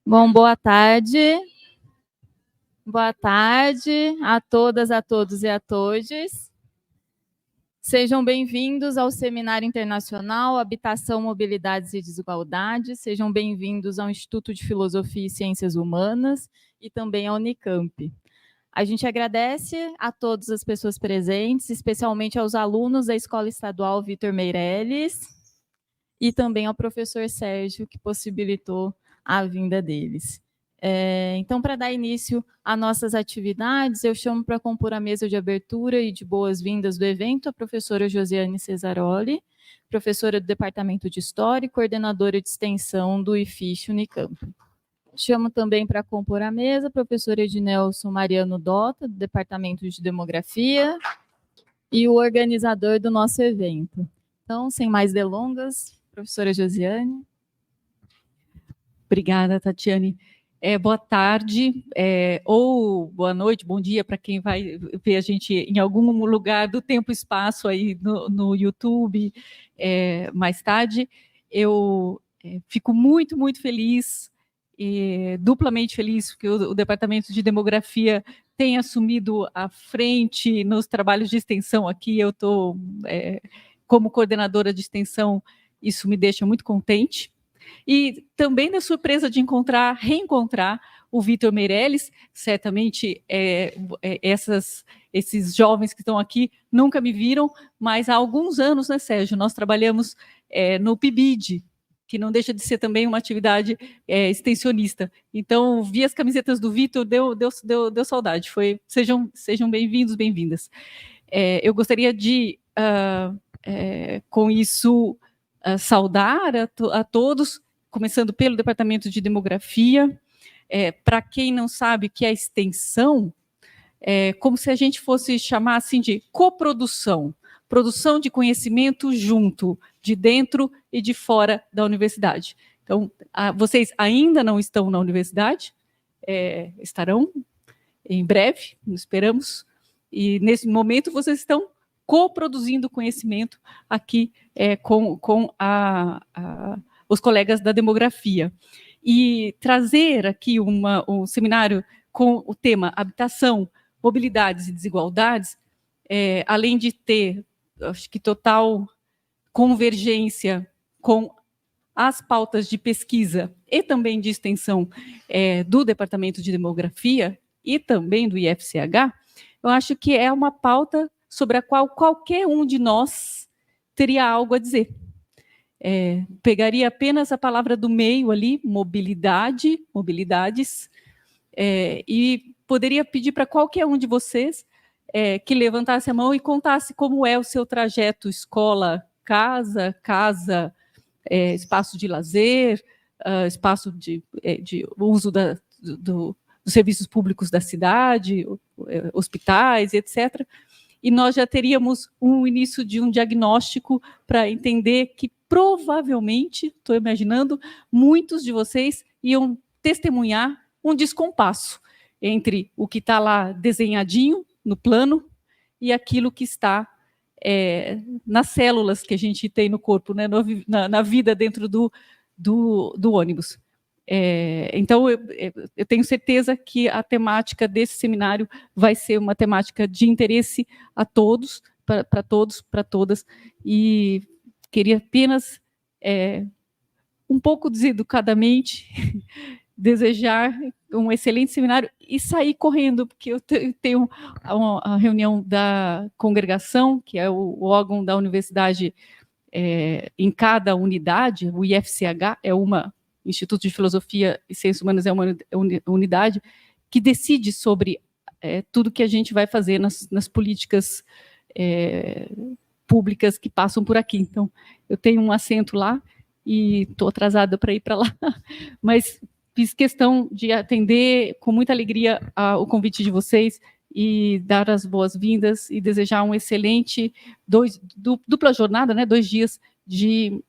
Bom, boa tarde. Boa tarde a todas, a todos e a todes. Sejam bem-vindos ao Seminário Internacional Habitação, Mobilidades e Desigualdades. Sejam bem-vindos ao Instituto de Filosofia e Ciências Humanas e também à Unicamp. A gente agradece a todas as pessoas presentes, especialmente aos alunos da Escola Estadual Vitor Meirelles e também ao professor Sérgio, que possibilitou a vinda deles. Então, para dar início às nossas atividades, eu chamo para compor a mesa de abertura e de boas-vindas do evento a professora Josiane Cesaroli, professora do Departamento de História e coordenadora de extensão do IFISH Unicamp. Chamo também para compor a mesa a professora Ednelson Mariano Dota, do Departamento de Demografia, e o organizador do nosso evento. Então, sem mais delongas, professora Josiane. Obrigada, Tatiane. Boa tarde, ou boa noite, bom dia para quem vai ver a gente em algum lugar do tempo e espaço aí no YouTube mais tarde. Eu fico muito, muito feliz, duplamente feliz, que o Departamento de Demografia tem assumido a frente nos trabalhos de extensão aqui. Eu estou, como coordenadora de extensão, isso me deixa muito contente. E também da surpresa de reencontrar o Vitor Meirelles. Certamente esses jovens que estão aqui nunca me viram, mas há alguns anos, né, Sérgio, nós trabalhamos no PIBID, que não deixa de ser também uma atividade extensionista. Então, vi as camisetas do Vitor, deu saudade. Sejam bem-vindos, bem-vindas. Eu gostaria de, com isso, saudar a todos, começando pelo Departamento de Demografia. Para quem não sabe o que é extensão, como se a gente fosse chamar assim de coprodução, produção de conhecimento junto, de dentro e de fora da universidade. Então, vocês ainda não estão na universidade, estarão em breve, esperamos, e nesse momento vocês estão coproduzindo conhecimento aqui com os colegas da demografia. E trazer aqui um seminário com o tema habitação, mobilidades e desigualdades, além de ter, acho que, total convergência com as pautas de pesquisa e também de extensão do Departamento de Demografia e também do IFCH, eu acho que é uma pauta sobre a qual qualquer um de nós teria algo a dizer. Pegaria apenas a palavra do meio ali, mobilidades, e poderia pedir para qualquer um de vocês que levantasse a mão e contasse como é o seu trajeto escola, casa, espaço de lazer, espaço de uso dos serviços públicos da cidade, hospitais, etc., e nós já teríamos um início de um diagnóstico para entender que provavelmente, estou imaginando, muitos de vocês iam testemunhar um descompasso entre o que está lá desenhadinho no plano e aquilo que está nas células que a gente tem no corpo, né, na vida dentro do ônibus. Então, eu tenho certeza que a temática desse seminário vai ser uma temática de interesse a todos, para todos, para todas, e queria apenas, um pouco deseducadamente, desejar um excelente seminário e sair correndo, porque eu tenho a reunião da congregação, que é o órgão da universidade em cada unidade. O IFCH é Instituto de Filosofia e Ciências Humanas é uma unidade que decide sobre tudo que a gente vai fazer nas políticas públicas que passam por aqui. Então, eu tenho um assento lá e estou atrasada para ir para lá, mas fiz questão de atender com muita alegria o convite de vocês e dar as boas-vindas e desejar um excelente dupla jornada, né, 2 dias de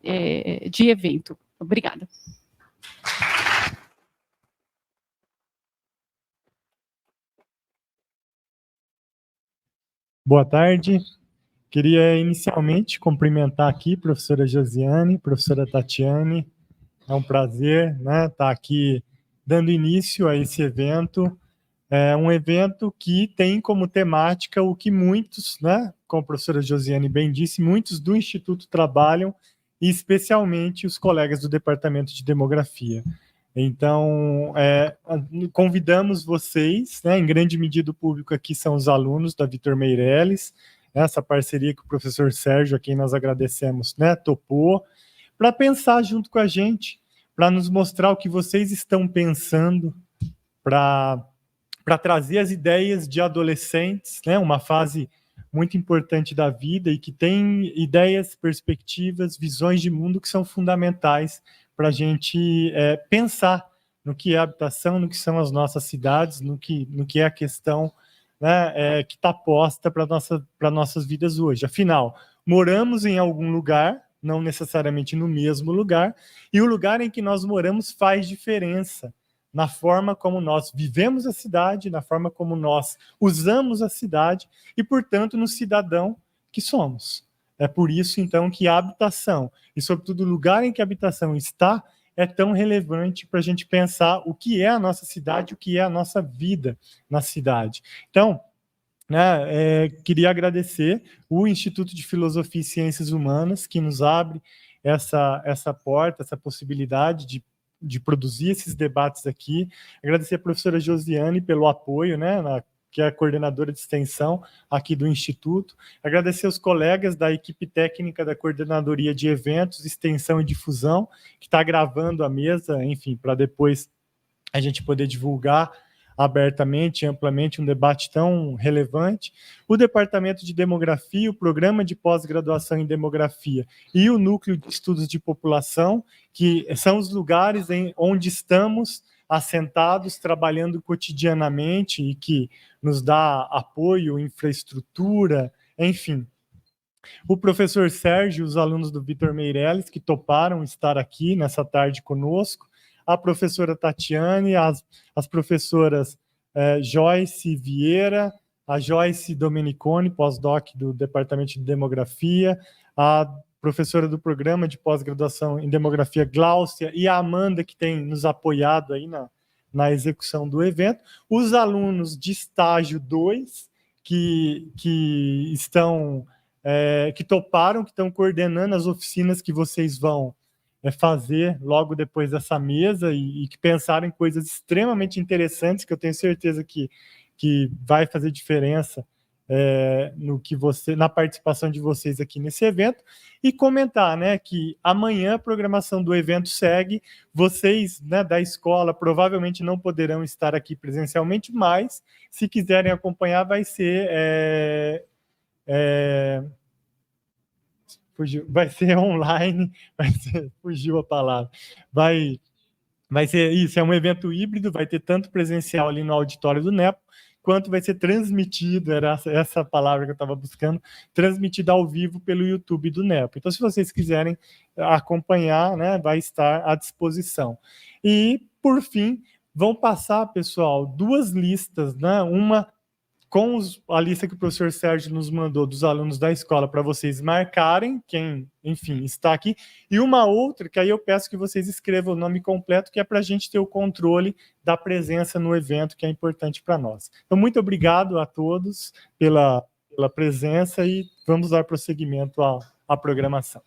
evento. Obrigada. Boa tarde. Queria inicialmente cumprimentar aqui a professora Josiane, professora Tatiane. É um prazer, né, estar aqui dando início a esse evento. É um evento que tem como temática o que muitos, né, como a professora Josiane bem disse, muitos do Instituto trabalham, e especialmente os colegas do Departamento de Demografia. Então, convidamos vocês, né, em grande medida o público aqui são os alunos da Vitor Meirelles, essa parceria que o professor Sérgio, a quem nós agradecemos, né, topou, para pensar junto com a gente, para nos mostrar o que vocês estão pensando, para trazer as ideias de adolescentes, né, uma fase muito importante da vida e que tem ideias, perspectivas, visões de mundo que são fundamentais para a gente pensar no que é habitação, no que são as nossas cidades, no que é a questão, né, que está posta para nossas vidas hoje. Afinal, moramos em algum lugar, não necessariamente no mesmo lugar, e o lugar em que nós moramos faz diferença na forma como nós vivemos a cidade, na forma como nós usamos a cidade e, portanto, no cidadão que somos. É por isso, então, que a habitação, e sobretudo o lugar em que a habitação está, é tão relevante para a gente pensar o que é a nossa cidade, o que é a nossa vida na cidade. Então, né, queria agradecer o Instituto de Filosofia e Ciências Humanas, que nos abre essa porta, essa possibilidade de produzir esses debates aqui. Agradecer a professora Josiane pelo apoio, né, que é a coordenadora de extensão aqui do Instituto. Agradecer aos colegas da equipe técnica da Coordenadoria de Eventos, Extensão e Difusão, que está gravando a mesa, enfim, para depois a gente poder divulgar abertamente, amplamente, um debate tão relevante. O Departamento de Demografia, o Programa de Pós-Graduação em Demografia e o Núcleo de Estudos de População, que são os lugares onde estamos assentados, trabalhando cotidianamente e que nos dá apoio, infraestrutura, enfim. O professor Sérgio, os alunos do Vitor Meirelles, que toparam estar aqui nessa tarde conosco, a professora Tatiane, as professoras Joyce Vieira, a Joyce Domeniconi, pós-doc do Departamento de Demografia, a professora do Programa de Pós-Graduação em Demografia, Gláucia, e a Amanda, que tem nos apoiado aí na execução do evento, os alunos de estágio 2, que estão, que toparam, que estão coordenando as oficinas que vocês vão fazer logo depois dessa mesa e que pensaram em coisas extremamente interessantes, que eu tenho certeza que vai fazer diferença na participação de vocês aqui nesse evento, e comentar, né, que amanhã a programação do evento segue. Vocês, né, da escola provavelmente não poderão estar aqui presencialmente, mas se quiserem acompanhar vai ser vai ser online, fugiu a palavra, vai ser isso, é um evento híbrido, vai ter tanto presencial ali no auditório do NEPO, quanto vai ser transmitido, era essa palavra que eu estava buscando, transmitido ao vivo pelo YouTube do NEPO. Então, se vocês quiserem acompanhar, né, vai estar à disposição. E, por fim, vão passar, pessoal, 2 listas, né, uma com a lista que o professor Sérgio nos mandou dos alunos da escola para vocês marcarem quem, enfim, está aqui, e uma outra que aí eu peço que vocês escrevam o nome completo, que é para a gente ter o controle da presença no evento, que é importante para nós. Então, muito obrigado a todos pela presença e vamos dar prosseguimento à programação.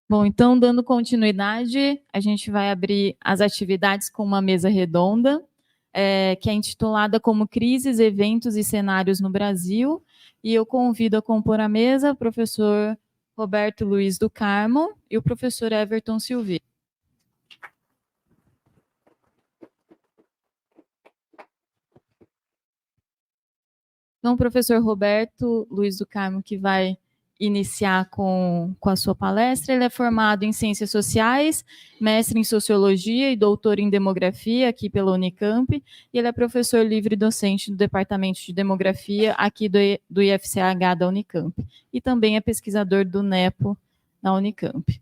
Bom, então, dando continuidade, a gente vai abrir as atividades com uma mesa redonda, que é intitulada como Crises, Eventos e Cenários no Brasil, e eu convido a compor a mesa o professor Roberto Luiz do Carmo e o professor Everton Silveira. Então, o professor Roberto Luiz do Carmo, que vai iniciar com a sua palestra. Ele é formado em Ciências Sociais, mestre em Sociologia e doutor em Demografia aqui pela Unicamp, e ele é professor livre docente do Departamento de Demografia aqui do IFCH da Unicamp, e também é pesquisador do NEPO na Unicamp.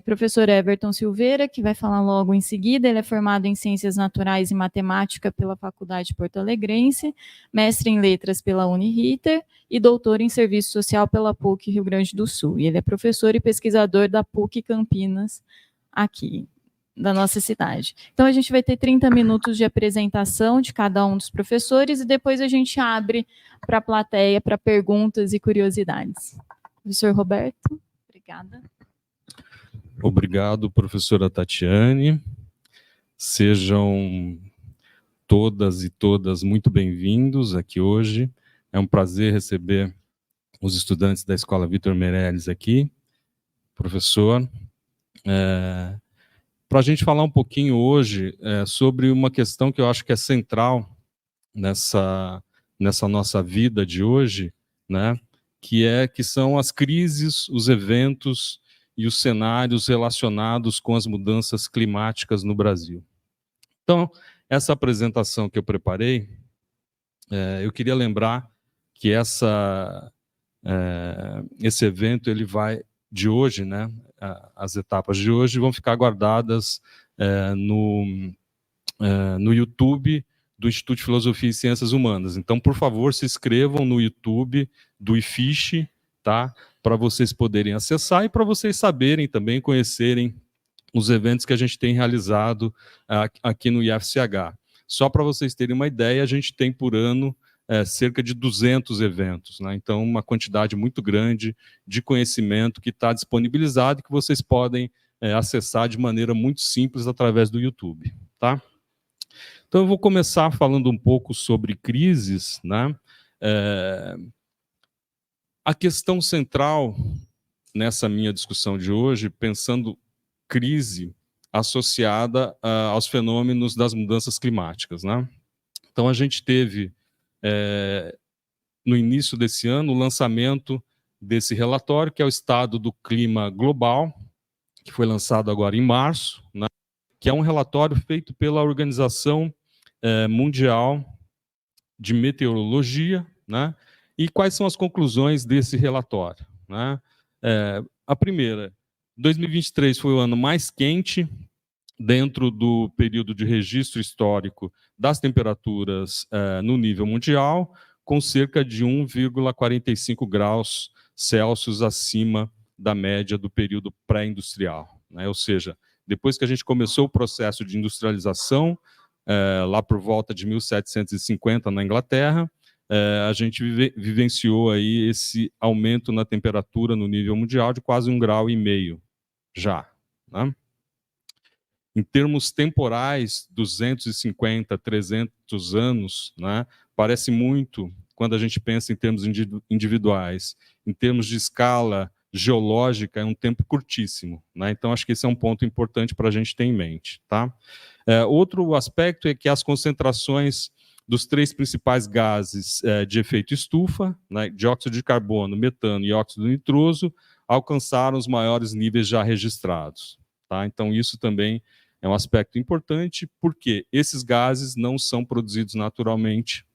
Professor Everton Silveira, que vai falar logo em seguida. Ele é formado em Ciências Naturais e Matemática pela Faculdade Porto Alegrense, mestre em Letras pela Uniriter e doutor em Serviço Social pela PUC Rio Grande do Sul. E ele é professor e pesquisador da PUC Campinas aqui. da nossa cidade. Então, a gente vai ter 30 minutos de apresentação de cada um dos professores e depois a gente abre para a plateia para perguntas e curiosidades. Professor Roberto, obrigada. Obrigado, professora Tatiane. Sejam todas e todas muito bem-vindos aqui hoje. É um prazer receber os estudantes da Escola Vitor Meirelles aqui. Professor, para a gente falar um pouquinho hoje sobre uma questão que eu acho que é central nessa nossa vida de hoje, né? Que são as crises, os eventos e os cenários relacionados com as mudanças climáticas no Brasil. Então, essa apresentação que eu preparei, eu queria lembrar que esse evento ele vai de hoje, né? As etapas de hoje vão ficar guardadas no YouTube do Instituto de Filosofia e Ciências Humanas. Então, por favor, se inscrevam no YouTube do IFISH, tá? Para vocês poderem acessar e para vocês saberem também, conhecerem os eventos que a gente tem realizado aqui no IFCH. Só para vocês terem uma ideia, a gente tem por ano cerca de 200 eventos, né? Então, uma quantidade muito grande de conhecimento que está disponibilizado e que vocês podem acessar de maneira muito simples através do YouTube, tá? Então, eu vou começar falando um pouco sobre crises, né? A questão central nessa minha discussão de hoje, pensando crise associada aos fenômenos das mudanças climáticas, né? Então, a gente teve, no início desse ano, o lançamento desse relatório, que é o Estado do Clima Global, que foi lançado agora em março, né? Que é um relatório feito pela Organização Mundial de Meteorologia, né? E quais são as conclusões desse relatório, né? A primeira, 2023 foi o ano mais quente dentro do período de registro histórico das temperaturas no nível mundial, com cerca de 1,45 graus Celsius acima da média do período pré-industrial, né? Ou seja, depois que a gente começou o processo de industrialização, lá por volta de 1750 na Inglaterra, a gente vivenciou aí esse aumento na temperatura no nível mundial de quase 1,5 graus já, né? Em termos temporais, 250, 300 anos, né? Parece muito quando a gente pensa em termos individuais. Em termos de escala geológica, é um tempo curtíssimo, né? Então, acho que esse é um ponto importante para a gente ter em mente, tá? Outro aspecto é que as concentrações dos 3 principais gases de efeito estufa, né, dióxido de carbono, metano e óxido nitroso, alcançaram os maiores níveis já registrados, tá? Então, isso também é um aspecto importante, porque esses gases não são produzidos naturalmente,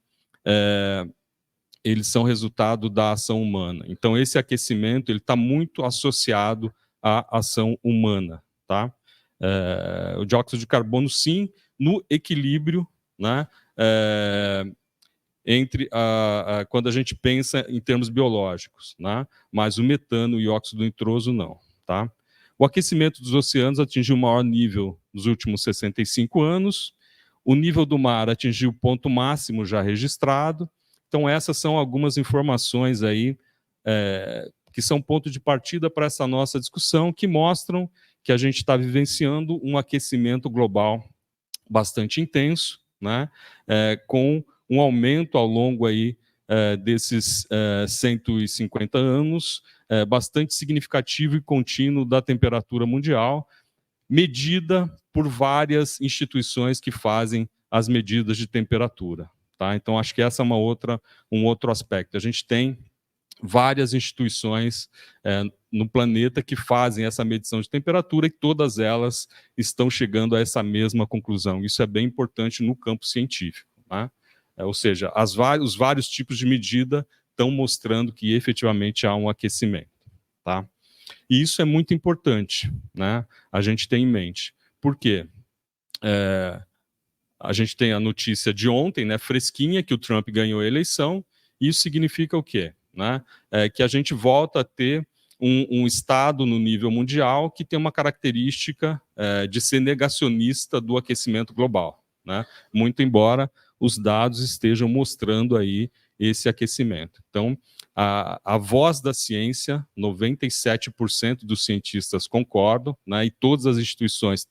eles são resultado da ação humana. Então, esse aquecimento ele está muito associado à ação humana, tá? O dióxido de carbono, sim, no equilíbrio, né? Entre quando a gente pensa em termos biológicos, né? Mas o metano e o óxido nitroso não, tá? O aquecimento dos oceanos atingiu o maior nível nos últimos 65 anos, o nível do mar atingiu o ponto máximo já registrado. Então, essas são algumas informações aí que são ponto de partida para essa nossa discussão, que mostram que a gente está vivenciando um aquecimento global bastante intenso, né? Com um aumento ao longo aí, desses 150 anos, bastante significativo e contínuo da temperatura mundial, medida por várias instituições que fazem as medidas de temperatura, tá? Então, acho que essa é um outro aspecto. A gente tem várias instituições no planeta que fazem essa medição de temperatura e todas elas estão chegando a essa mesma conclusão. Isso é bem importante no campo científico, né? Ou seja, os vários tipos de medida estão mostrando que efetivamente há um aquecimento, tá? E isso é muito importante, né? A gente tem em mente. Por quê? A gente tem a notícia de ontem, né, fresquinha, que o Trump ganhou a eleição. Isso significa o quê? Né? Que a gente volta a ter um estado no nível mundial que tem uma característica, de ser negacionista do aquecimento global, né? Muito embora os dados estejam mostrando aí esse aquecimento. Então, a voz da ciência, 97% dos cientistas concordam, né, e todas as instituições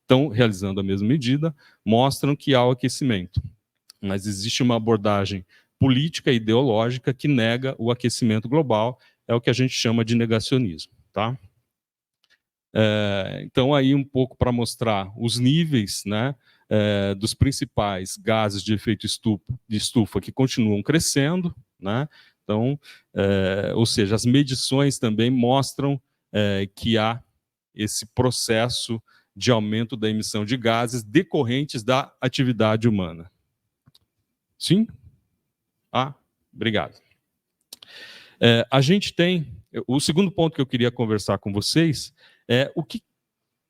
estão realizando a mesma medida, mostram que há o aquecimento. Mas existe uma abordagem política e ideológica que nega o aquecimento global, é o que a gente chama de negacionismo. Tá? Então, aí um pouco para mostrar os níveis, né, dos principais gases de efeito de estufa que continuam crescendo, né? Então, ou seja, as medições também mostram que há esse processo de aumento da emissão de gases decorrentes da atividade humana. Sim? Obrigado. A gente tem... O segundo ponto que eu queria conversar com vocês é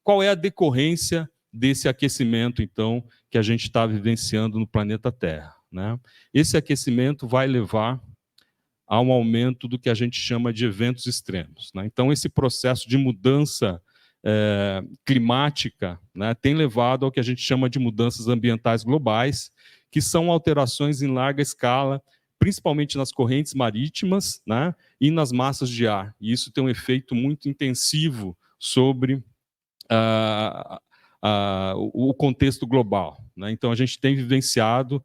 qual é a decorrência desse aquecimento, então, que a gente está vivenciando no planeta Terra, né? Esse aquecimento vai levar a um aumento do que a gente chama de eventos extremos, né? Então, esse processo de mudança climática, né, tem levado ao que a gente chama de mudanças ambientais globais, que são alterações em larga escala, principalmente nas correntes marítimas, né, e nas massas de ar. E isso tem um efeito muito intensivo sobre o contexto global, né? Então, a gente tem vivenciado,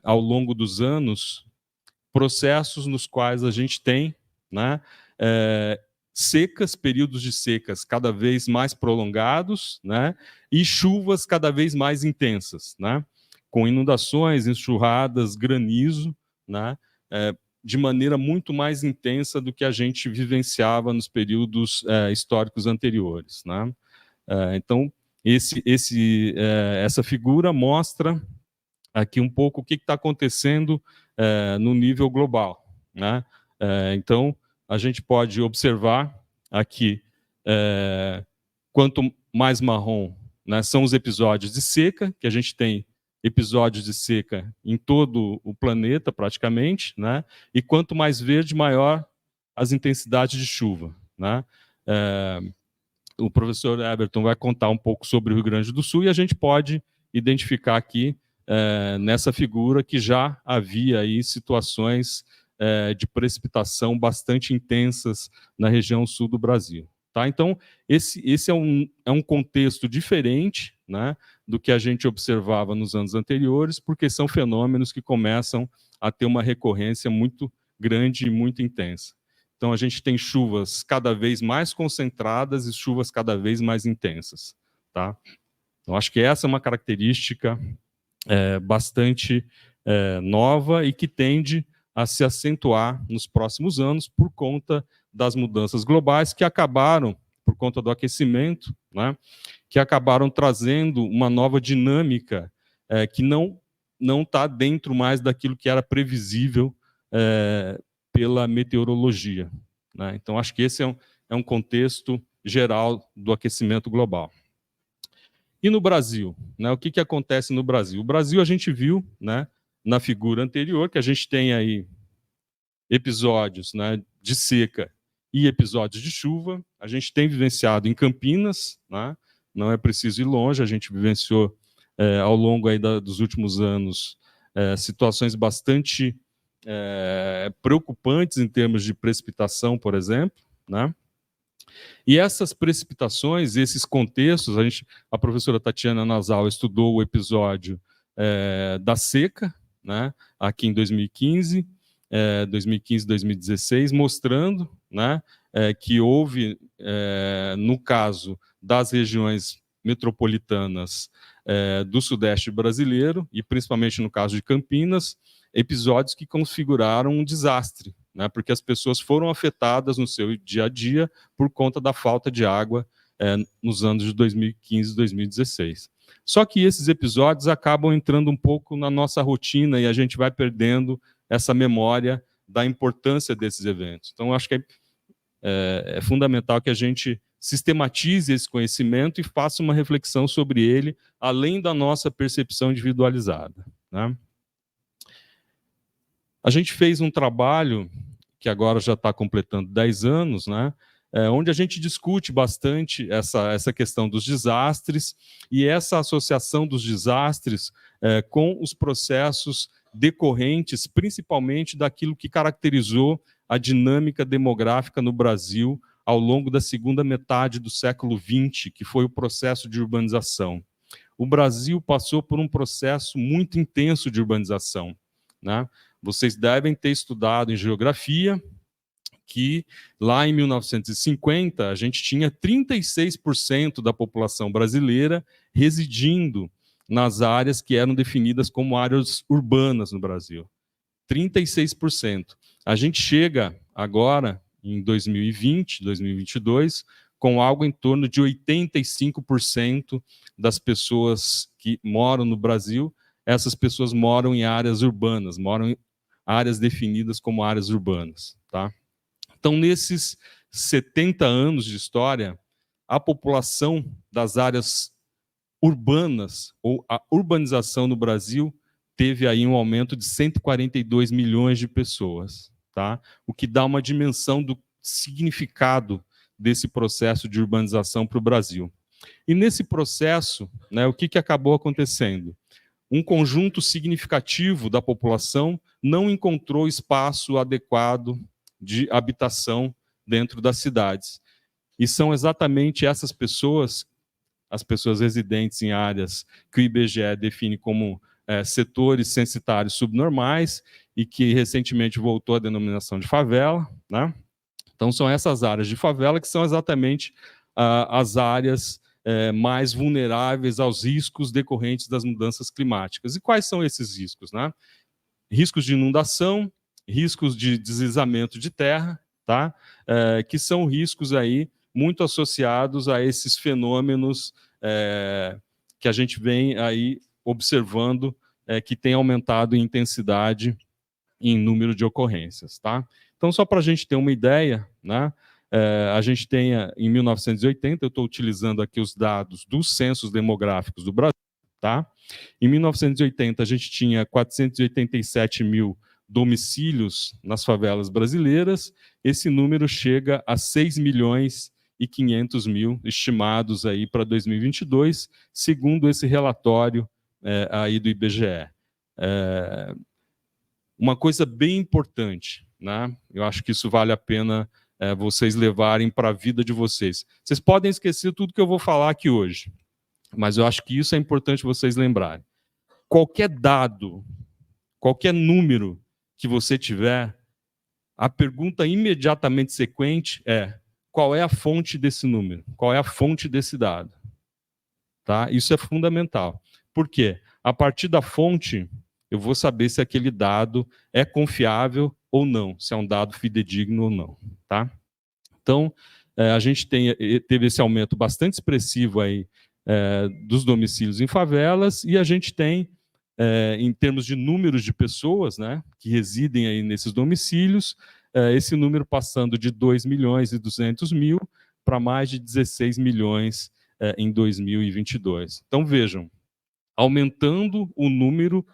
ao longo dos anos, processos nos quais a gente tem, né, secas, períodos de secas cada vez mais prolongados, né, e chuvas cada vez mais intensas, né, com inundações, enxurradas, granizo, né, de maneira muito mais intensa do que a gente vivenciava nos períodos históricos anteriores, né. Então, essa figura mostra aqui um pouco o que está acontecendo no nível global, né. Então, a gente pode observar aqui, quanto mais marrom, né, são os episódios de seca, que a gente tem episódios de seca em todo o planeta, praticamente, né, e quanto mais verde, maior as intensidades de chuva, né. O professor Everton vai contar um pouco sobre o Rio Grande do Sul e a gente pode identificar aqui, nessa figura, que já havia aí situações de precipitação bastante intensas na região sul do Brasil. Tá? Então, esse é um contexto diferente, né, do que a gente observava nos anos anteriores, porque são fenômenos que começam a ter uma recorrência muito grande e muito intensa. Então, a gente tem chuvas cada vez mais concentradas e chuvas cada vez mais intensas. Tá? Então, acho que essa é uma característica bastante nova e que tende a se acentuar nos próximos anos por conta das mudanças globais que acabaram, por conta do aquecimento, né, que acabaram trazendo uma nova dinâmica que não está dentro mais daquilo que era previsível pela meteorologia, né? Então, acho que esse é um contexto geral do aquecimento global. E no Brasil, né, o que acontece no Brasil? O Brasil, a gente viu, né, na figura anterior, que a gente tem aí episódios, né, de seca e episódios de chuva. A gente tem vivenciado em Campinas, né, não é preciso ir longe, a gente vivenciou ao longo aí dos últimos anos situações bastante preocupantes em termos de precipitação, por exemplo, né? E essas precipitações, esses contextos, a professora Tatiana Nasal estudou o episódio da seca, né, aqui em 2015, 2016, mostrando, né, que houve, no caso das regiões metropolitanas do Sudeste brasileiro, e principalmente no caso de Campinas, episódios que configuraram um desastre, né, porque as pessoas foram afetadas no seu dia a dia por conta da falta de água nos anos de 2015 e 2016. Só que esses episódios acabam entrando um pouco na nossa rotina e a gente vai perdendo essa memória da importância desses eventos. Então, acho que é fundamental que a gente sistematize esse conhecimento e faça uma reflexão sobre ele, além da nossa percepção individualizada, né? A gente fez um trabalho, que agora já está completando 10 anos, né, onde a gente discute bastante essa questão dos desastres e essa associação dos desastres com os processos decorrentes, principalmente daquilo que caracterizou a dinâmica demográfica no Brasil ao longo da segunda metade do século XX, que foi o processo de urbanização. O Brasil passou por um processo muito intenso de urbanização, né? Vocês devem ter estudado em geografia que lá em 1950 a gente tinha 36% da população brasileira residindo nas áreas que eram definidas como áreas urbanas no Brasil. 36%. A gente chega agora, em 2020, 2022, com algo em torno de 85% das pessoas que moram no Brasil, essas pessoas moram em áreas urbanas, moram em áreas definidas como áreas urbanas, tá? Então, nesses 70 anos de história, a população das áreas urbanas, ou a urbanização no Brasil, teve aí um aumento de 142 milhões de pessoas, tá? O que dá uma dimensão do significado desse processo de urbanização para o Brasil. E nesse processo, né, o que acabou acontecendo? Um conjunto significativo da população não encontrou espaço adequado de habitação dentro das cidades. E são exatamente essas pessoas, as pessoas residentes em áreas que o IBGE define como setores censitários subnormais e que recentemente voltou à denominação de favela, né? Então, são essas áreas de favela que são exatamente as áreas mais vulneráveis aos riscos decorrentes das mudanças climáticas. E quais são esses riscos, né? Riscos de inundação, riscos de deslizamento de terra, tá? Que são riscos aí muito associados a esses fenômenos que a gente vem aí observando que tem aumentado em intensidade e em número de ocorrências, tá? Então, só para a gente ter uma ideia, né? A gente tem, em 1980, eu estou utilizando aqui os dados dos censos demográficos do Brasil, tá? Em 1980, a gente tinha 487 mil domicílios nas favelas brasileiras, esse número chega a 6 milhões e 500 mil estimados aí para 2022, segundo esse relatório aí do IBGE. Uma coisa bem importante, né? Eu acho que isso vale a pena vocês levarem para a vida de vocês. Vocês podem esquecer tudo que eu vou falar aqui hoje, mas eu acho que isso é importante vocês lembrarem. Qualquer dado, qualquer número que você tiver, a pergunta imediatamente sequente é: qual é a fonte desse número? Qual é a fonte desse dado? Tá? Isso é fundamental. Por quê? A partir da fonte, eu vou saber se aquele dado é confiável ou não, se é um dado fidedigno ou não. Tá? Então, a gente teve esse aumento bastante expressivo aí, dos domicílios em favelas, e a gente tem, em termos de números de pessoas, né, que residem aí nesses domicílios, esse número passando de 2 milhões e 200 mil para mais de 16 milhões em 2022. Então, vejam, aumentando o número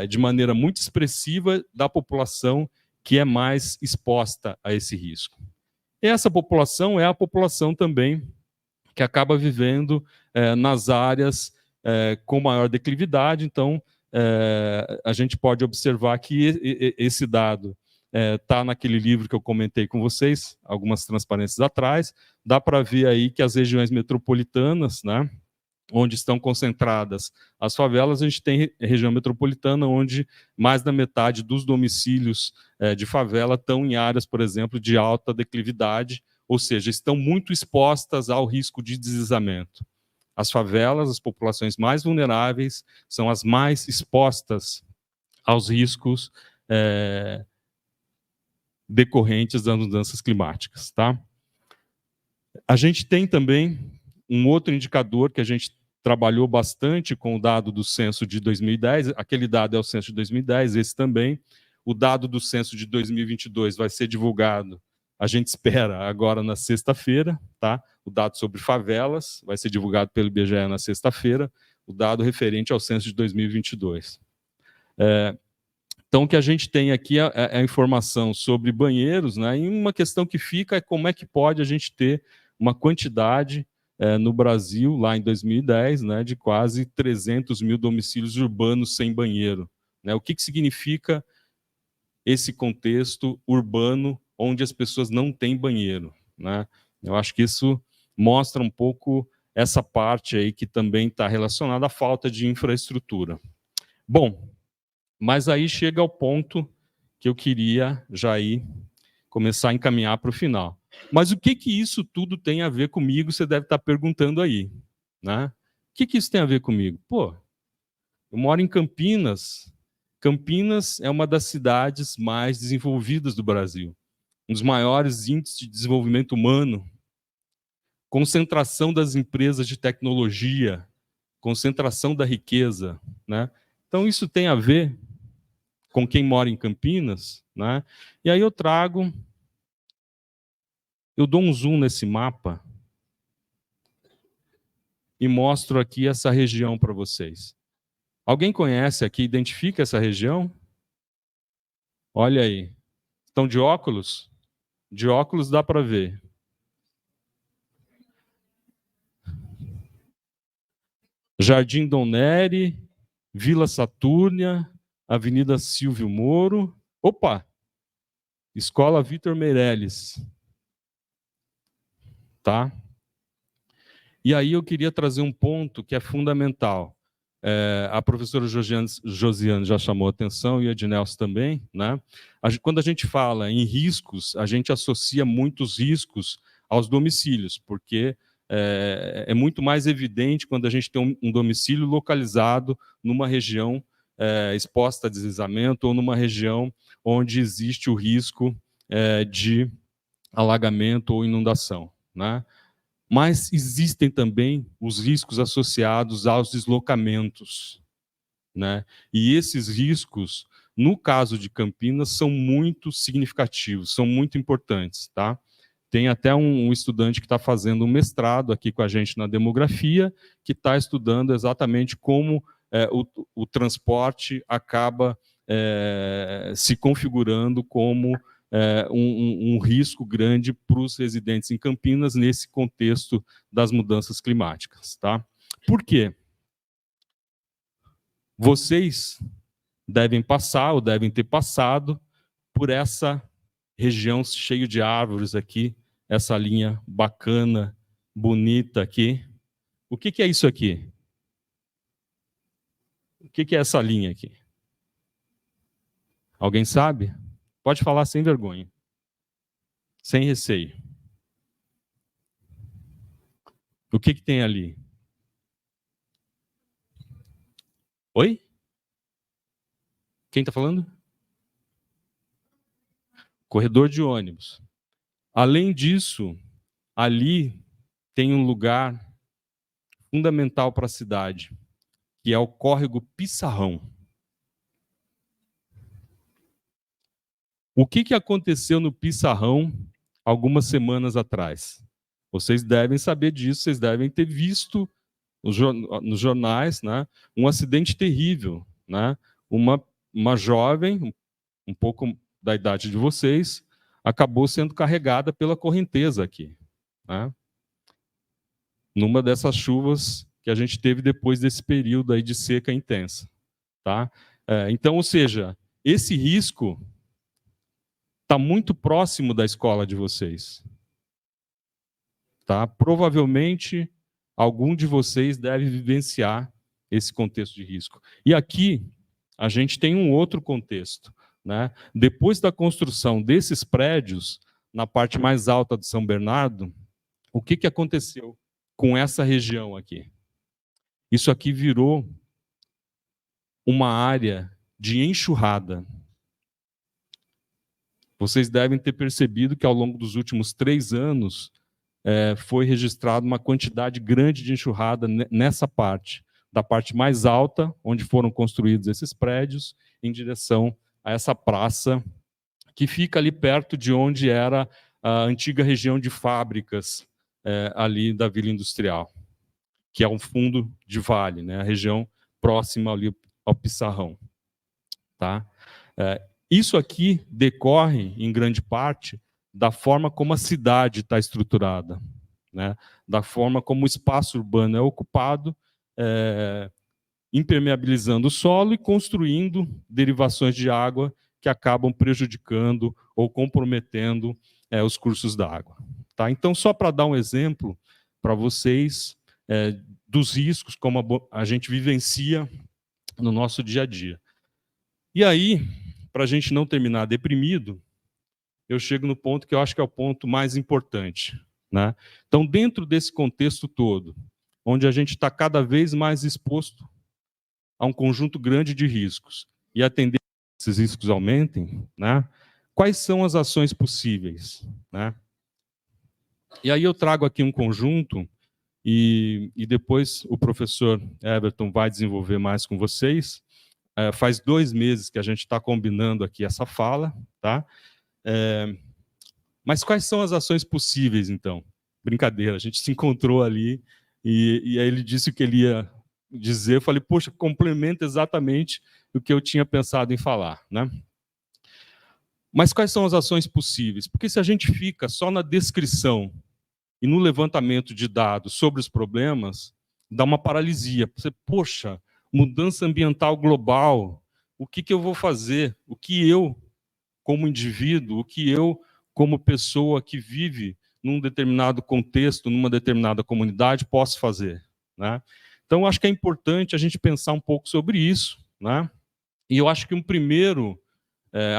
de maneira muito expressiva da população que é mais exposta a esse risco. E essa população é a população também que acaba vivendo nas áreas com maior declividade. Então, a gente pode observar que esse dado está naquele livro que eu comentei com vocês, algumas transparências atrás. Dá para ver aí que as regiões metropolitanas, né, onde estão concentradas as favelas, a gente tem região metropolitana onde mais da metade dos domicílios de favela estão em áreas, por exemplo, de alta declividade, ou seja, estão muito expostas ao risco de deslizamento. As favelas, as populações mais vulneráveis, são as mais expostas aos riscos decorrentes das mudanças climáticas. Tá? A gente tem também um outro indicador que a gente trabalhou bastante com o dado do censo de 2010, aquele dado é o censo de 2010, esse também. O dado do censo de 2022 vai ser divulgado, a gente espera, agora na sexta-feira, tá? O dado sobre favelas vai ser divulgado pelo IBGE na sexta-feira, o dado referente ao censo de 2022. Então, o que a gente tem aqui é a informação sobre banheiros, né? E uma questão que fica é como é que pode a gente ter uma quantidade no Brasil, lá em 2010, né, de quase 300 mil domicílios urbanos sem banheiro. Né? O que significa esse contexto urbano onde as pessoas não têm banheiro? Né? Eu acho que isso mostra um pouco essa parte aí que também está relacionada à falta de infraestrutura. Bom, mas aí chega ao ponto que eu queria já começar a encaminhar para o final. Mas o que isso tudo tem a ver comigo, você deve estar perguntando aí. Né? O que isso tem a ver comigo? Pô, eu moro em Campinas. Campinas é uma das cidades mais desenvolvidas do Brasil. Um dos maiores índices de desenvolvimento humano. Concentração das empresas de tecnologia. Concentração da riqueza. Né? Então, isso tem a ver com quem mora em Campinas, né? E aí eu dou um zoom nesse mapa e mostro aqui essa região para vocês. Alguém conhece aqui, identifica essa região? Olha aí. Estão de óculos? De óculos dá para ver. Jardim Dom Nery, Vila Satúrnia, Avenida Silvio Moro. Opa! Escola Vitor Meirelles. Tá? E aí eu queria trazer um ponto que é fundamental. A professora Josiane já chamou a atenção, e a Ednelson também. Né? Quando a gente fala em riscos, a gente associa muitos riscos aos domicílios, porque é muito mais evidente quando a gente tem um domicílio localizado numa região exposta a deslizamento ou numa região onde existe o risco de alagamento ou inundação. Né? Mas existem também os riscos associados aos deslocamentos. Né? E esses riscos, no caso de Campinas, são muito significativos, são muito importantes. Tá? Tem até um estudante que está fazendo um mestrado aqui com a gente na demografia, que está estudando exatamente como o transporte acaba se configurando como um risco grande para os residentes em Campinas nesse contexto das mudanças climáticas. Tá? Por quê? Vocês devem passar, ou devem ter passado, por essa região cheia de árvores aqui, essa linha bacana, bonita aqui. O que é isso aqui? O que é essa linha aqui? Alguém sabe? Pode falar sem vergonha. Sem receio. O que tem ali? Oi? Quem está falando? Corredor de ônibus. Além disso, ali tem um lugar fundamental para a cidade, que é o córrego Pissarrão. O que aconteceu no Pissarrão algumas semanas atrás? Vocês devem saber disso, vocês devem ter visto nos jornais, né, um acidente terrível. Né? Uma jovem, um pouco da idade de vocês, acabou sendo carregada pela correnteza aqui. Né? Numa dessas chuvas que a gente teve depois desse período aí de seca intensa. Tá? Então, ou seja, esse risco está muito próximo da escola de vocês. Tá? Provavelmente, algum de vocês deve vivenciar esse contexto de risco. E aqui, a gente tem um outro contexto. Né? Depois da construção desses prédios, na parte mais alta de São Bernardo, o que aconteceu com essa região aqui? Isso aqui virou uma área de enxurrada. Vocês devem ter percebido que ao longo dos últimos 3 anos foi registrada uma quantidade grande de enxurrada nessa parte, da parte mais alta, onde foram construídos esses prédios, em direção a essa praça, que fica ali perto de onde era a antiga região de fábricas ali da Vila Industrial, que é um fundo de vale, né, a região próxima ali ao Pissarrão. Tá? Isso aqui decorre, em grande parte, da forma como a cidade está estruturada, né? Da forma como o espaço urbano é ocupado, impermeabilizando o solo e construindo derivações de água que acabam prejudicando ou comprometendo os cursos d'água. Tá? Então, só para dar um exemplo para vocês dos riscos, como a gente vivencia no nosso dia a dia. E aí, para a gente não terminar deprimido, eu chego no ponto que eu acho que é o ponto mais importante, né? Então, dentro desse contexto todo, onde a gente está cada vez mais exposto a um conjunto grande de riscos, e a tendência é que esses riscos aumentem, né? Quais são as ações possíveis, né? E aí eu trago aqui um conjunto, e depois o professor Everton vai desenvolver mais com vocês. Faz 2 meses que a gente está combinando aqui essa fala, tá? Mas quais são as ações possíveis, então? Brincadeira, a gente se encontrou ali, e aí ele disse o que ele ia dizer, eu falei, poxa, complementa exatamente o que eu tinha pensado em falar, né? Mas quais são as ações possíveis? Porque se a gente fica só na descrição e no levantamento de dados sobre os problemas, dá uma paralisia. Você, poxa, mudança ambiental global, o que eu vou fazer? O que eu, como indivíduo, o que eu, como pessoa que vive num determinado contexto, numa determinada comunidade, posso fazer, né? Então, acho que é importante a gente pensar um pouco sobre isso, né? E eu acho que um primeiro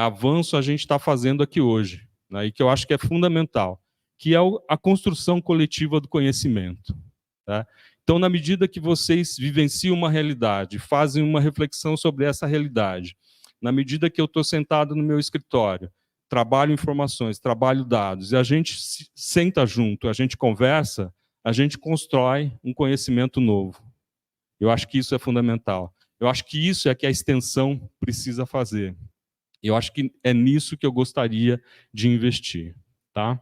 avanço a gente está fazendo aqui hoje, né? E que eu acho que é fundamental, que é a construção coletiva do conhecimento, tá? Então, na medida que vocês vivenciam uma realidade, fazem uma reflexão sobre essa realidade, na medida que eu estou sentado no meu escritório, trabalho informações, trabalho dados, e a gente senta junto, a gente conversa, a gente constrói um conhecimento novo. Eu acho que isso é fundamental. Eu acho que isso é que a extensão precisa fazer. Eu acho que é nisso que eu gostaria de investir, tá?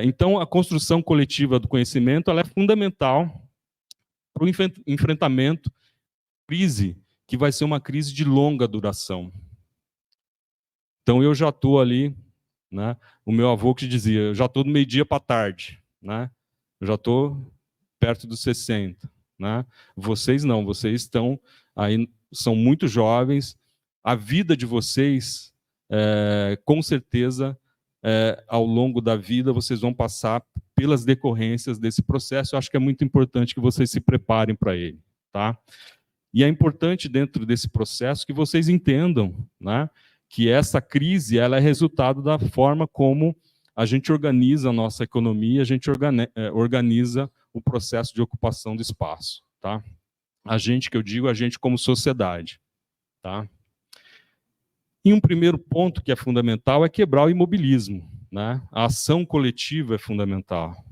Então, a construção coletiva do conhecimento ela é fundamental para o enfrentamento da crise, que vai ser uma crise de longa duração. Então, eu já estou ali, né? O meu avô que dizia, eu já estou do meio-dia para tarde, né? Eu já estou perto dos 60, né? Vocês não, vocês estão aí, são muito jovens. A vida de vocês, com certeza, ao longo da vida, vocês vão passar pelas decorrências desse processo. Eu acho que é muito importante que vocês se preparem para ele, tá? E é importante, dentro desse processo, que vocês entendam, né, que essa crise ela é resultado da forma como a gente organiza a nossa economia, a gente organiza o processo de ocupação do espaço, tá? A gente, que eu digo, a gente como sociedade, tá? E um primeiro ponto que é fundamental é quebrar o imobilismo, né? A ação coletiva é fundamental.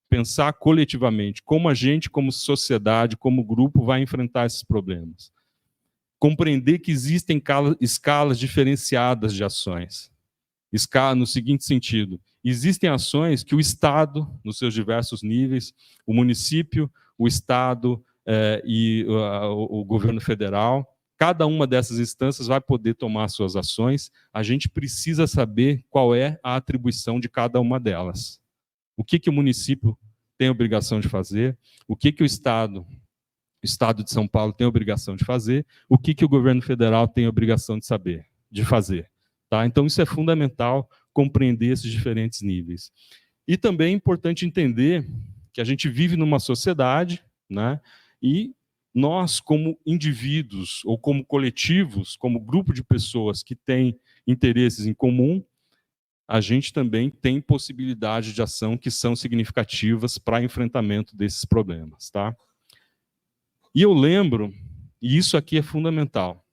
Pensar coletivamente como a gente, como sociedade, como grupo, vai enfrentar esses problemas. Compreender que existem escalas diferenciadas de ações. Escala no seguinte sentido: existem ações que o Estado, nos seus diversos níveis, o município, o Estado e o governo federal, cada uma dessas instâncias vai poder tomar suas ações. A gente precisa saber qual é a atribuição de cada uma delas. O que o município tem a obrigação de fazer, o que o Estado de São Paulo tem a obrigação de fazer, o que o governo federal tem a obrigação de fazer. Tá? Então, isso é fundamental, compreender esses diferentes níveis. E também é importante entender que a gente vive numa sociedade, né, e nós, como indivíduos ou como coletivos, como grupo de pessoas que têm interesses em comum, a gente também tem possibilidades de ação que são significativas para enfrentamento desses problemas, tá? E eu lembro, e isso aqui é fundamental,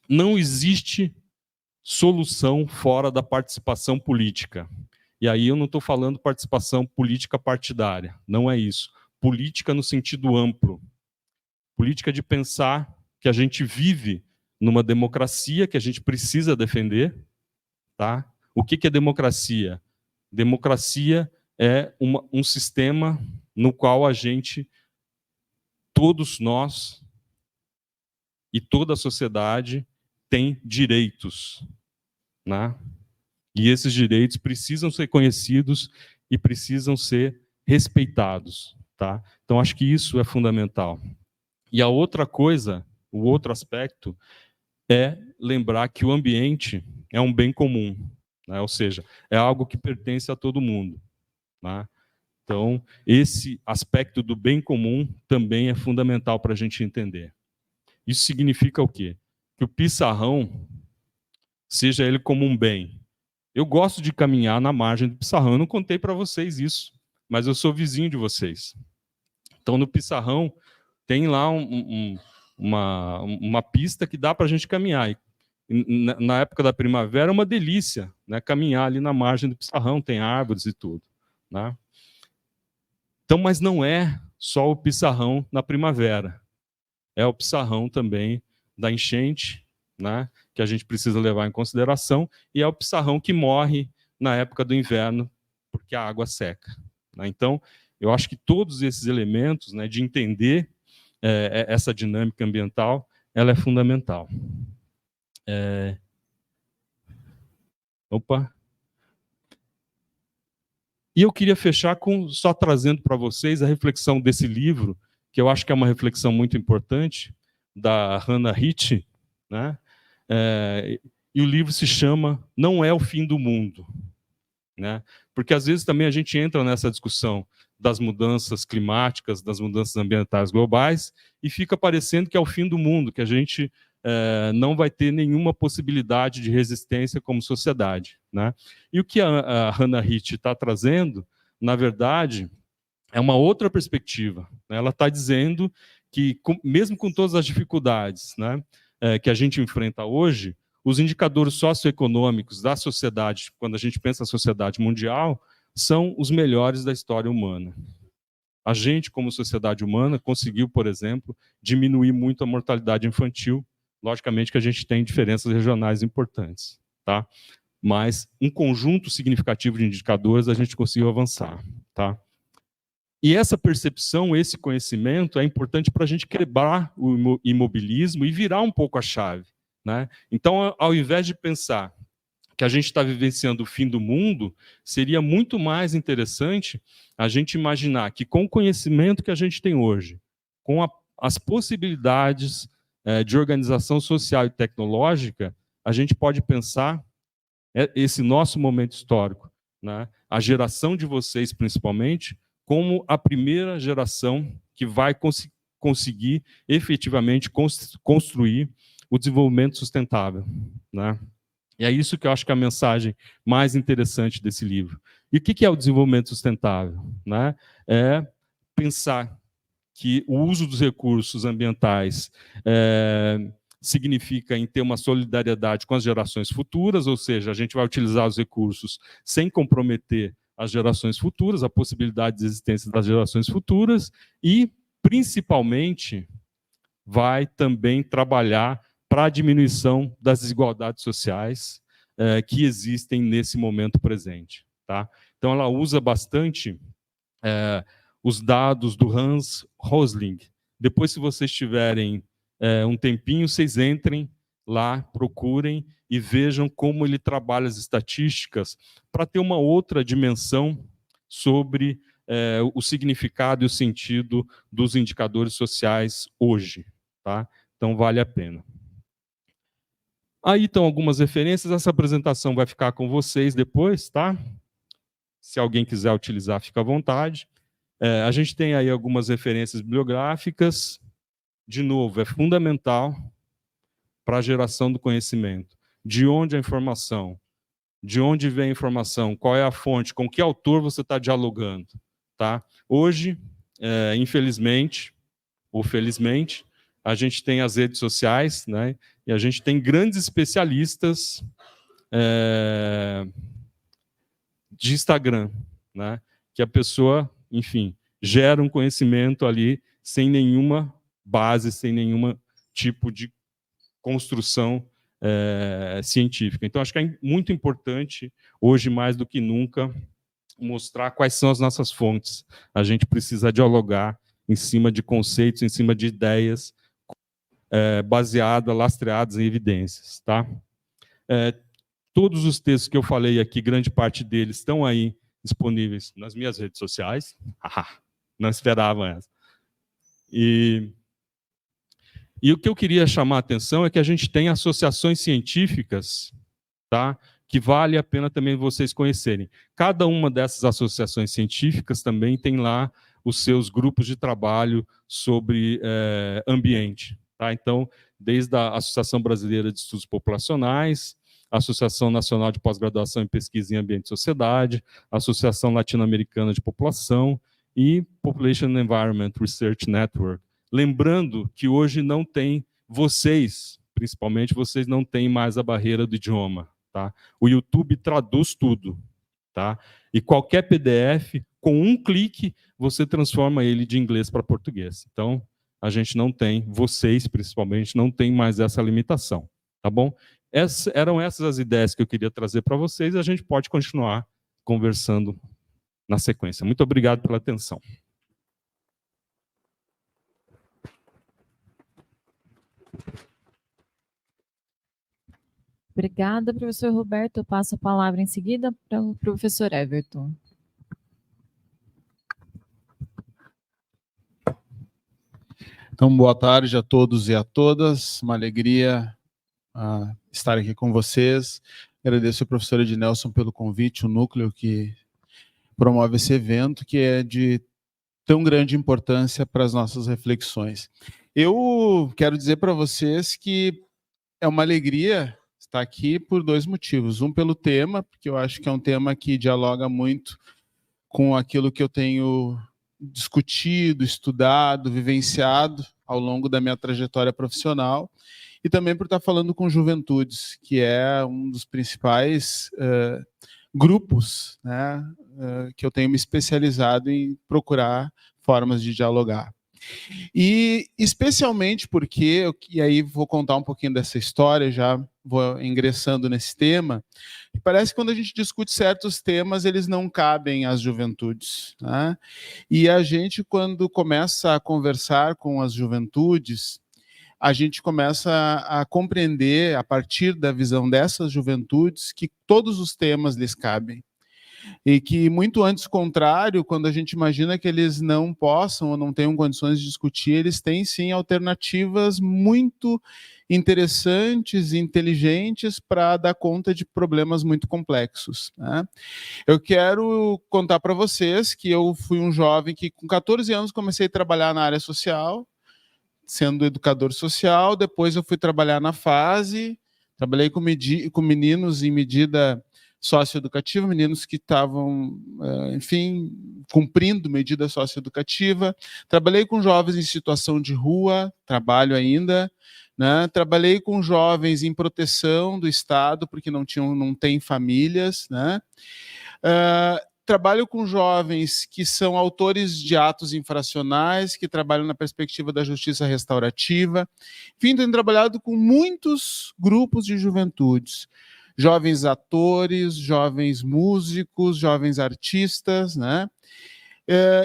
não existe solução fora da participação política. E aí eu não estou falando participação política partidária, não é isso. Política no sentido amplo. Política de pensar que a gente vive numa democracia que a gente precisa defender, tá? O que é democracia? Democracia é um sistema no qual a gente, todos nós e toda a sociedade, tem direitos, né? E esses direitos precisam ser conhecidos e precisam ser respeitados, tá? Então, acho que isso é fundamental. E a outra coisa, o outro aspecto, é lembrar que o ambiente é um bem comum, né? Ou seja, é algo que pertence a todo mundo, né? Então, esse aspecto do bem comum também é fundamental para a gente entender. Isso significa o quê? Que o pissarrão, seja ele como um bem. Eu gosto de caminhar na margem do pissarrão, eu não contei para vocês isso, mas eu sou vizinho de vocês. Então, no pissarrão, tem lá uma pista que dá para a gente caminhar. E, na época da primavera, é uma delícia, né, caminhar ali na margem do pissarrão, tem árvores e tudo, né? Então, mas não é só o pissarrão na primavera, é o pissarrão também da enchente, né, que a gente precisa levar em consideração, e é o pissarrão que morre na época do inverno, porque a água seca, né? Então, eu acho que todos esses elementos, né, de entender essa dinâmica ambiental, ela é fundamental. Opa! E eu queria fechar só trazendo para vocês a reflexão desse livro, que eu acho que é uma reflexão muito importante, da Hannah Hitch, né? E o livro se chama Não é o Fim do Mundo, né? Porque às vezes também a gente entra nessa discussão das mudanças climáticas, das mudanças ambientais globais, e fica parecendo que é o fim do mundo, que a gente não vai ter nenhuma possibilidade de resistência como sociedade, né? E o que a Hannah Hitch está trazendo, na verdade, é uma outra perspectiva, né? Ela está dizendo que, mesmo com todas as dificuldades, né, que a gente enfrenta hoje, os indicadores socioeconômicos da sociedade, quando a gente pensa na sociedade mundial, são os melhores da história humana. A gente, como sociedade humana, conseguiu, por exemplo, diminuir muito a mortalidade infantil. Logicamente que a gente tem diferenças regionais importantes, tá? Mas um conjunto significativo de indicadores a gente conseguiu avançar, tá? E essa percepção, esse conhecimento é importante para a gente quebrar o imobilismo e virar um pouco a chave, né? Então, ao invés de pensar que a gente está vivenciando o fim do mundo, seria muito mais interessante a gente imaginar que, com o conhecimento que a gente tem hoje, com as possibilidades de organização social e tecnológica, a gente pode pensar esse nosso momento histórico, né? A geração de vocês, principalmente, como a primeira geração que vai conseguir efetivamente construir o desenvolvimento sustentável, né? E é isso que eu acho que é a mensagem mais interessante desse livro. E o que é o desenvolvimento sustentável, né? É pensar que o uso dos recursos ambientais significa em ter uma solidariedade com as gerações futuras, ou seja, a gente vai utilizar os recursos sem comprometer as gerações futuras, a possibilidade de existência das gerações futuras, e, principalmente, vai também trabalhar para a diminuição das desigualdades sociais que existem nesse momento presente, tá? Então, ela usa bastante os dados do Hans Rosling. Depois, se vocês tiverem um tempinho, vocês entrem lá, procurem e vejam como ele trabalha as estatísticas para ter uma outra dimensão sobre o significado e o sentido dos indicadores sociais hoje, tá? Então, vale a pena. Aí estão algumas referências, essa apresentação vai ficar com vocês depois, tá? Se alguém quiser utilizar, fica à vontade. A gente tem aí algumas referências bibliográficas. De novo, é fundamental para a geração do conhecimento. De onde a informação? De onde vem a informação? Qual é a fonte? Com que autor você está dialogando? Tá? Hoje, infelizmente, ou felizmente, a gente tem as redes sociais, né? E a gente tem grandes especialistas de Instagram, né? Que a pessoa, enfim, gera um conhecimento ali sem nenhuma base, sem nenhum tipo de construção científica. Então, acho que é muito importante, hoje mais do que nunca, mostrar quais são as nossas fontes. A gente precisa dialogar em cima de conceitos, em cima de ideias, lastreadas em evidências, tá? Todos os textos que eu falei aqui, grande parte deles estão aí disponíveis nas minhas redes sociais. Não esperavam essa. E o que eu queria chamar a atenção é que a gente tem associações científicas, tá? Que vale a pena também vocês conhecerem. Cada uma dessas associações científicas também tem lá os seus grupos de trabalho sobre ambiente. Tá? Então, desde a Associação Brasileira de Estudos Populacionais, a Associação Nacional de Pós-Graduação em Pesquisa em Ambiente e Sociedade, a Associação Latino-Americana de População e Population and Environment Research Network. Lembrando que hoje não tem vocês, principalmente vocês, não têm mais a barreira do idioma. Tá? O YouTube traduz tudo. Tá? E qualquer PDF, com um clique, você transforma ele de inglês para português. Então, a gente não tem, vocês principalmente, não tem mais essa limitação. Tá bom? Eram essas as ideias que eu queria trazer para vocês, e a gente pode continuar conversando na sequência. Muito obrigado pela atenção. Obrigada, professor Roberto. Eu passo a palavra em seguida para o professor Everton. Então, boa tarde a todos e a todas. Uma alegria estar aqui com vocês. Agradeço ao professor Ednelson pelo convite, o núcleo que promove esse evento, que é de tão grande importância para as nossas reflexões. Eu quero dizer para vocês que é uma alegria estar aqui por dois motivos. Um, pelo tema, porque eu acho que é um tema que dialoga muito com aquilo que eu tenho discutido, estudado, vivenciado ao longo da minha trajetória profissional, e também por estar falando com juventudes, que é um dos principais grupos, né, que eu tenho me especializado em procurar formas de dialogar. E especialmente porque, e aí vou contar um pouquinho dessa história, já vou ingressando nesse tema, parece que quando a gente discute certos temas, eles não cabem às juventudes, né? E a gente, quando começa a conversar com as juventudes, a gente começa a compreender, a partir da visão dessas juventudes, que todos os temas lhes cabem. E que, muito antes contrário, quando a gente imagina que eles não possam ou não tenham condições de discutir, eles têm, sim, alternativas muito interessantes e inteligentes para dar conta de problemas muito complexos, né? Eu quero contar para vocês que eu fui um jovem que, com 14 anos, comecei a trabalhar na área social, sendo educador social. Depois eu fui trabalhar na FASE, trabalhei com meninos em medida socioeducativa, meninos que estavam, enfim, cumprindo medida socioeducativa. Trabalhei com jovens em situação de rua, trabalho ainda, né? Trabalhei com jovens em proteção do Estado, porque não têm famílias, né? Trabalho com jovens que são autores de atos infracionais, que trabalham na perspectiva da justiça restaurativa. Enfim, tenho trabalhado com muitos grupos de juventudes. Jovens atores, jovens músicos, jovens artistas, né?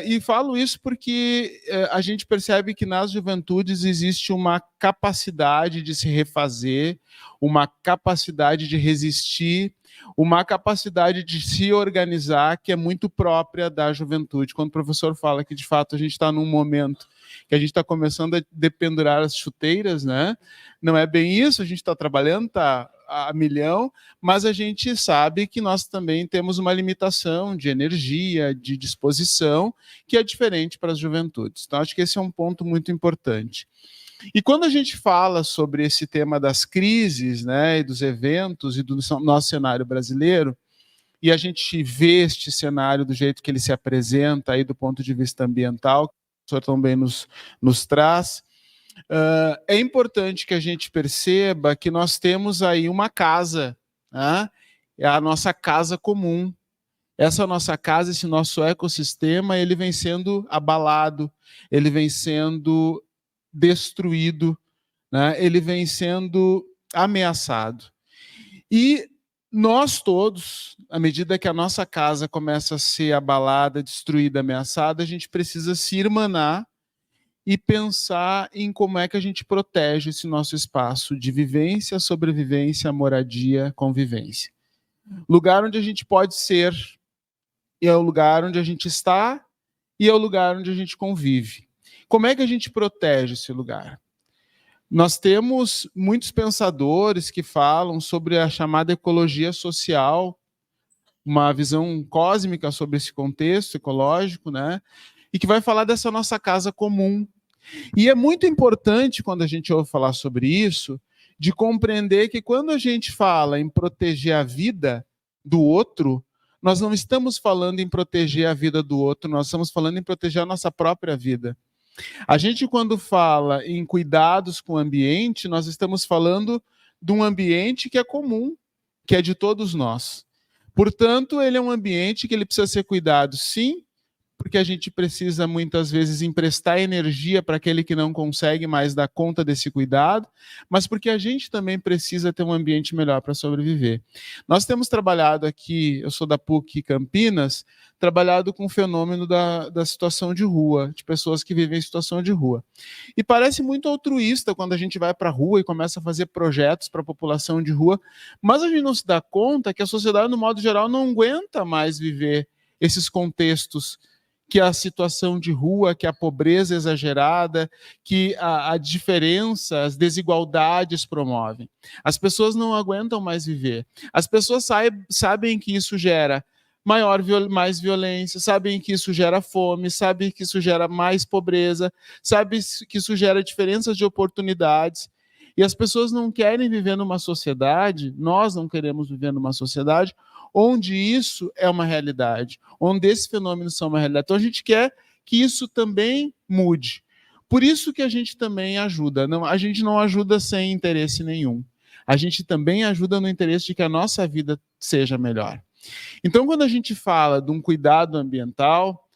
E falo isso porque a gente percebe que nas juventudes existe uma capacidade de se refazer, uma capacidade de resistir, uma capacidade de se organizar que é muito própria da juventude. Quando o professor fala que, de fato, a gente está num momento que a gente está começando a dependurar as chuteiras, né? Não é bem isso, a gente está trabalhando, está a milhão, mas a gente sabe que nós também temos uma limitação de energia, de disposição, que é diferente para as juventudes. Então, acho que esse é um ponto muito importante. E quando a gente fala sobre esse tema das crises, né, e dos eventos e do nosso cenário brasileiro, e a gente vê este cenário do jeito que ele se apresenta aí do ponto de vista ambiental, que o senhor também nos traz, é importante que a gente perceba que nós temos aí uma casa, né? É a nossa casa comum. Essa nossa casa, esse nosso ecossistema, ele vem sendo abalado, ele vem sendo destruído, né? Ele vem sendo ameaçado. E nós todos, à medida que a nossa casa começa a ser abalada, destruída, ameaçada, a gente precisa se irmanar e pensar em como é que a gente protege esse nosso espaço de vivência, sobrevivência, moradia, convivência. Lugar onde a gente pode ser, e é o lugar onde a gente está, e é o lugar onde a gente convive. Como é que a gente protege esse lugar? Nós temos muitos pensadores que falam sobre a chamada ecologia social, uma visão cósmica sobre esse contexto ecológico, né? E que vai falar dessa nossa casa comum. E é muito importante, quando a gente ouve falar sobre isso, de compreender que quando a gente fala em proteger a vida do outro, nós não estamos falando em proteger a vida do outro, nós estamos falando em proteger a nossa própria vida. A gente, quando fala em cuidados com o ambiente, nós estamos falando de um ambiente que é comum, que é de todos nós. Portanto, ele é um ambiente que ele precisa ser cuidado, sim, porque a gente precisa, muitas vezes, emprestar energia para aquele que não consegue mais dar conta desse cuidado, mas porque a gente também precisa ter um ambiente melhor para sobreviver. Nós temos trabalhado aqui, eu sou da PUC Campinas, trabalhado com o fenômeno da situação de rua, de pessoas que vivem em situação de rua. E parece muito altruísta quando a gente vai para a rua e começa a fazer projetos para a população de rua, mas a gente não se dá conta que a sociedade, no modo geral, não aguenta mais viver esses contextos que a situação de rua, que a pobreza exagerada, que a diferença, as desigualdades promovem. As pessoas não aguentam mais viver. As pessoas sabem que isso gera mais violência, sabem que isso gera fome, sabem que isso gera mais pobreza, sabem que isso gera diferenças de oportunidades. E as pessoas não querem viver numa sociedade, nós não queremos viver numa sociedade onde isso é uma realidade, onde esses fenômenos são uma realidade. Então a gente quer que isso também mude. Por isso que a gente também ajuda. A gente não ajuda sem interesse nenhum. A gente também ajuda no interesse de que a nossa vida seja melhor. Então, quando a gente fala de um cuidado ambiental,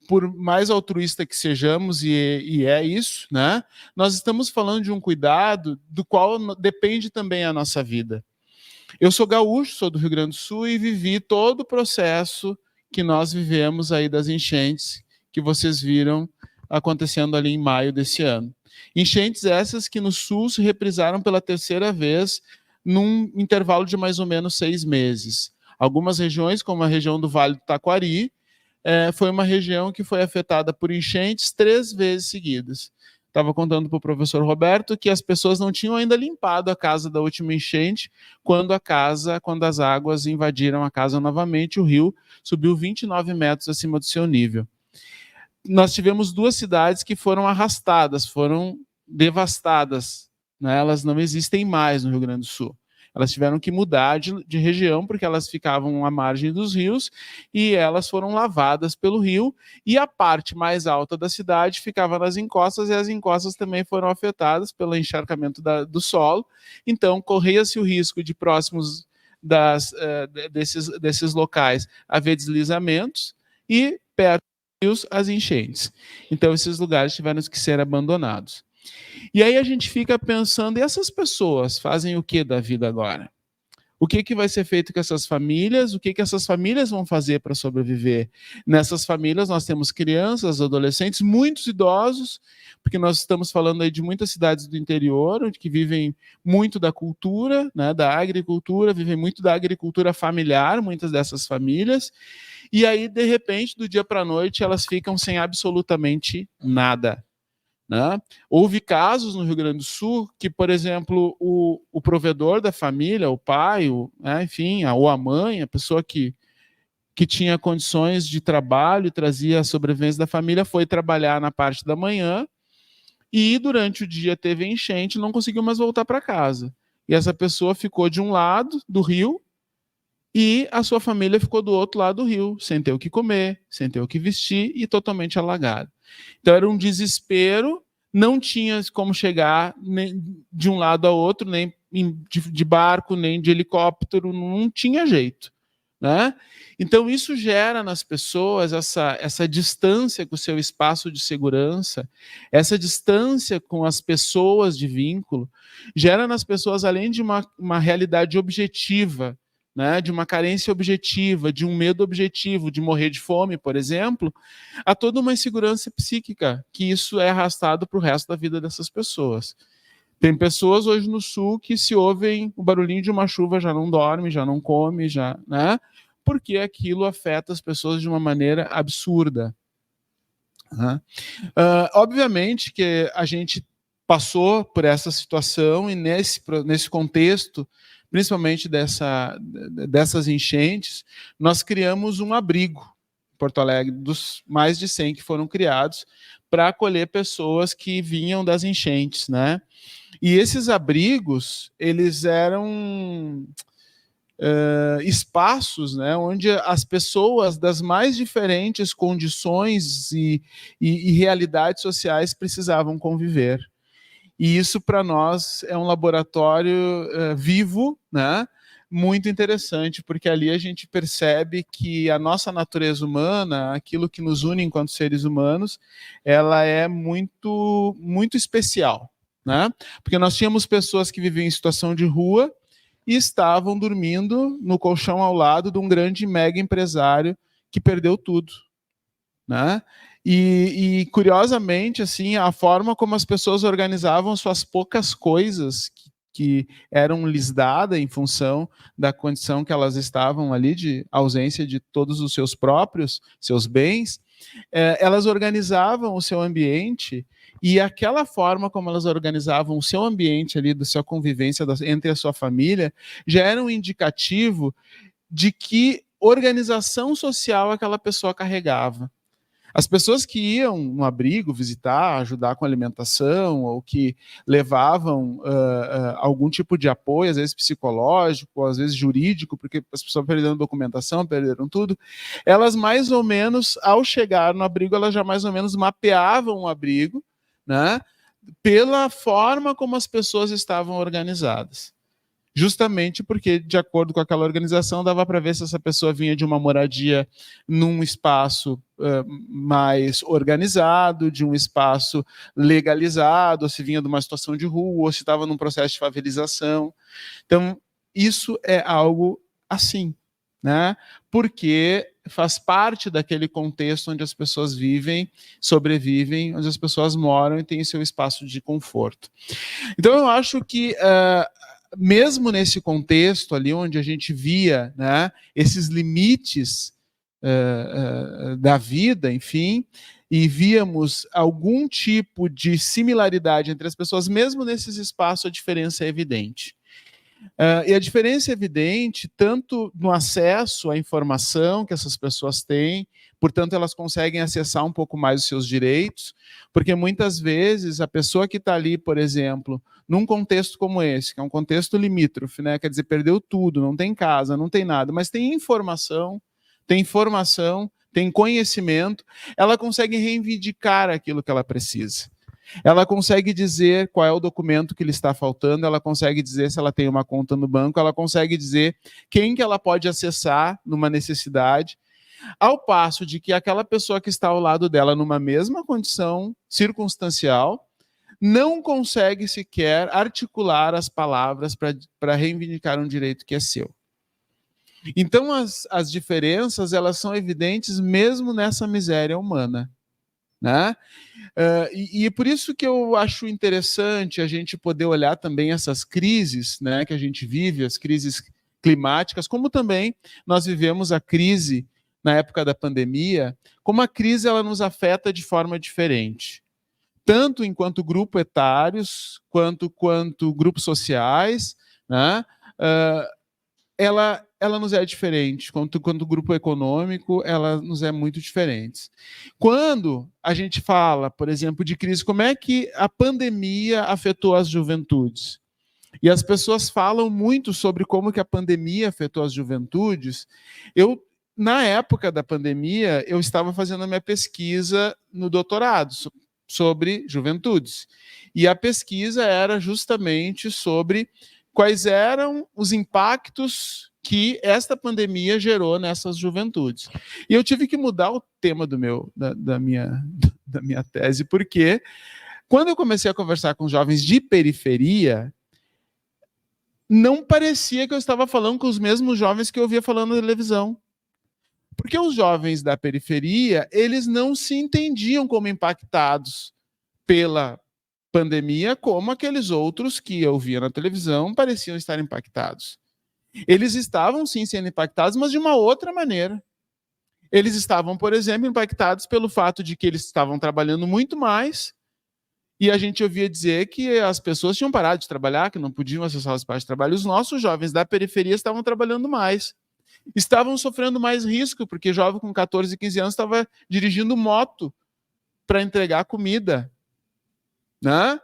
por mais altruísta que sejamos, e é isso, né? Nós estamos falando de um cuidado do qual depende também a nossa vida. Eu sou gaúcho, sou do Rio Grande do Sul e vivi todo o processo que nós vivemos aí das enchentes que vocês viram acontecendo ali em maio desse ano. Enchentes essas que no Sul se reprisaram pela terceira vez num intervalo de mais ou menos 6 meses. Algumas regiões, como a região do Vale do Taquari, foi uma região que foi afetada por enchentes 3 vezes seguidas. Estava contando para o professor Roberto que as pessoas não tinham ainda limpado a casa da última enchente, quando as águas invadiram a casa novamente, o rio subiu 29 metros acima do seu nível. Nós tivemos 2 cidades que foram arrastadas, foram devastadas, né? Elas não existem mais no Rio Grande do Sul. Elas tiveram que mudar de região porque elas ficavam à margem dos rios e elas foram lavadas pelo rio, e a parte mais alta da cidade ficava nas encostas, e as encostas também foram afetadas pelo encharcamento do solo. Então, corria-se o risco de próximos desses locais haver deslizamentos e perto dos rios as enchentes. Então, esses lugares tiveram que ser abandonados. E aí a gente fica pensando, e essas pessoas fazem o que da vida agora? O que vai ser feito com essas famílias? O que essas famílias vão fazer para sobreviver? Nessas famílias nós temos crianças, adolescentes, muitos idosos, porque nós estamos falando aí de muitas cidades do interior, que vivem muito da cultura, né, da agricultura, vivem muito da agricultura familiar, muitas dessas famílias, e aí, de repente, do dia para a noite, elas ficam sem absolutamente nada. Né? Houve casos no Rio Grande do Sul que, por exemplo, o provedor da família, o pai, enfim, ou a mãe, a pessoa que tinha condições de trabalho e trazia a sobrevivência da família, foi trabalhar na parte da manhã e durante o dia teve enchente e não conseguiu mais voltar para casa. E essa pessoa ficou de um lado do rio e a sua família ficou do outro lado do rio, sem ter o que comer, sem ter o que vestir e totalmente alagada. Então era um desespero, não tinha como chegar nem de um lado ao outro, nem de barco, nem de helicóptero, não tinha jeito. Né? Então isso gera nas pessoas essa distância com o seu espaço de segurança, essa distância com as pessoas de vínculo, gera nas pessoas, além de uma realidade objetiva né, de uma carência objetiva, de um medo objetivo, de morrer de fome, por exemplo, a toda uma insegurança psíquica, que isso é arrastado para o resto da vida dessas pessoas. Tem pessoas hoje no Sul que se ouvem o barulhinho de uma chuva já não dorme, já não come, já, né, porque aquilo afeta as pessoas de uma maneira absurda. Obviamente que a gente passou por essa situação e nesse contexto, principalmente dessas enchentes, nós criamos um abrigo em Porto Alegre, dos mais de 100 que foram criados, para acolher pessoas que vinham das enchentes, né? E esses abrigos, eles eram espaços, né, onde as pessoas das mais diferentes condições e realidades sociais precisavam conviver. E isso, para nós, é um laboratório vivo, né, muito interessante, porque ali a gente percebe que a nossa natureza humana, aquilo que nos une enquanto seres humanos, ela é muito, muito especial, né? Porque nós tínhamos pessoas que viviam em situação de rua e estavam dormindo no colchão ao lado de um grande mega empresário que perdeu tudo, né? E curiosamente, assim, a forma como as pessoas organizavam suas poucas coisas que eram lhes dadas em função da condição que elas estavam ali, de ausência de todos os seus bens, elas organizavam o seu ambiente, e aquela forma como elas organizavam o seu ambiente ali, da sua convivência entre a sua família, já era um indicativo de que organização social aquela pessoa carregava. As pessoas que iam no abrigo visitar, ajudar com alimentação, ou que levavam algum tipo de apoio, às vezes psicológico, às vezes jurídico, porque as pessoas perderam documentação, perderam tudo, elas mais ou menos, ao chegar no abrigo, elas já mais ou menos mapeavam o abrigo, né, pela forma como as pessoas estavam organizadas. Justamente porque, de acordo com aquela organização, dava para ver se essa pessoa vinha de uma moradia num espaço mais organizado, de um espaço legalizado, ou se vinha de uma situação de rua, ou se estava num processo de favelização. Então, isso é algo assim, né? Porque faz parte daquele contexto onde as pessoas vivem, sobrevivem, onde as pessoas moram e têm seu espaço de conforto. Então, eu acho que mesmo nesse contexto ali onde a gente via, né, esses limites da vida, enfim, e víamos algum tipo de similaridade entre as pessoas, mesmo nesses espaços a diferença é evidente. E a diferença é evidente tanto no acesso à informação que essas pessoas têm, portanto elas conseguem acessar um pouco mais os seus direitos, porque muitas vezes a pessoa que está ali, por exemplo, num contexto como esse, que é um contexto limítrofe, né? Quer dizer, perdeu tudo, não tem casa, não tem nada, mas tem informação, tem conhecimento, ela consegue reivindicar aquilo que ela precisa. Ela consegue dizer qual é o documento que lhe está faltando, ela consegue dizer se ela tem uma conta no banco, ela consegue dizer quem que ela pode acessar numa necessidade, ao passo de que aquela pessoa que está ao lado dela numa mesma condição circunstancial não consegue sequer articular as palavras para reivindicar um direito que é seu. Então, as diferenças, elas são evidentes mesmo nessa miséria humana, né? E por isso que eu acho interessante a gente poder olhar também essas crises, né, que a gente vive, as crises climáticas, como também nós vivemos a crise na época da pandemia, como a crise ela nos afeta de forma diferente. Tanto enquanto grupo etários, quanto grupos sociais, né? Ela nos é diferente, quanto grupo econômico, ela nos é muito diferente. Quando a gente fala, por exemplo, de crise, como é que a pandemia afetou as juventudes? E as pessoas falam muito sobre como que a pandemia afetou as juventudes. Na época da pandemia, eu estava fazendo a minha pesquisa no doutorado sobre juventudes. E a pesquisa era justamente sobre quais eram os impactos que esta pandemia gerou nessas juventudes. E eu tive que mudar o tema da minha tese, porque quando eu comecei a conversar com jovens de periferia, não parecia que eu estava falando com os mesmos jovens que eu via falando na televisão. Porque os jovens da periferia, eles não se entendiam como impactados pela pandemia, como aqueles outros que eu via na televisão pareciam estar impactados. Eles estavam, sim, sendo impactados, mas de uma outra maneira. Eles estavam, por exemplo, impactados pelo fato de que eles estavam trabalhando muito mais, e a gente ouvia dizer que as pessoas tinham parado de trabalhar, que não podiam acessar os espaços de trabalho. Os nossos jovens da periferia estavam trabalhando mais. Estavam sofrendo mais risco, porque jovem com 14, 15 anos estava dirigindo moto para entregar comida. Né?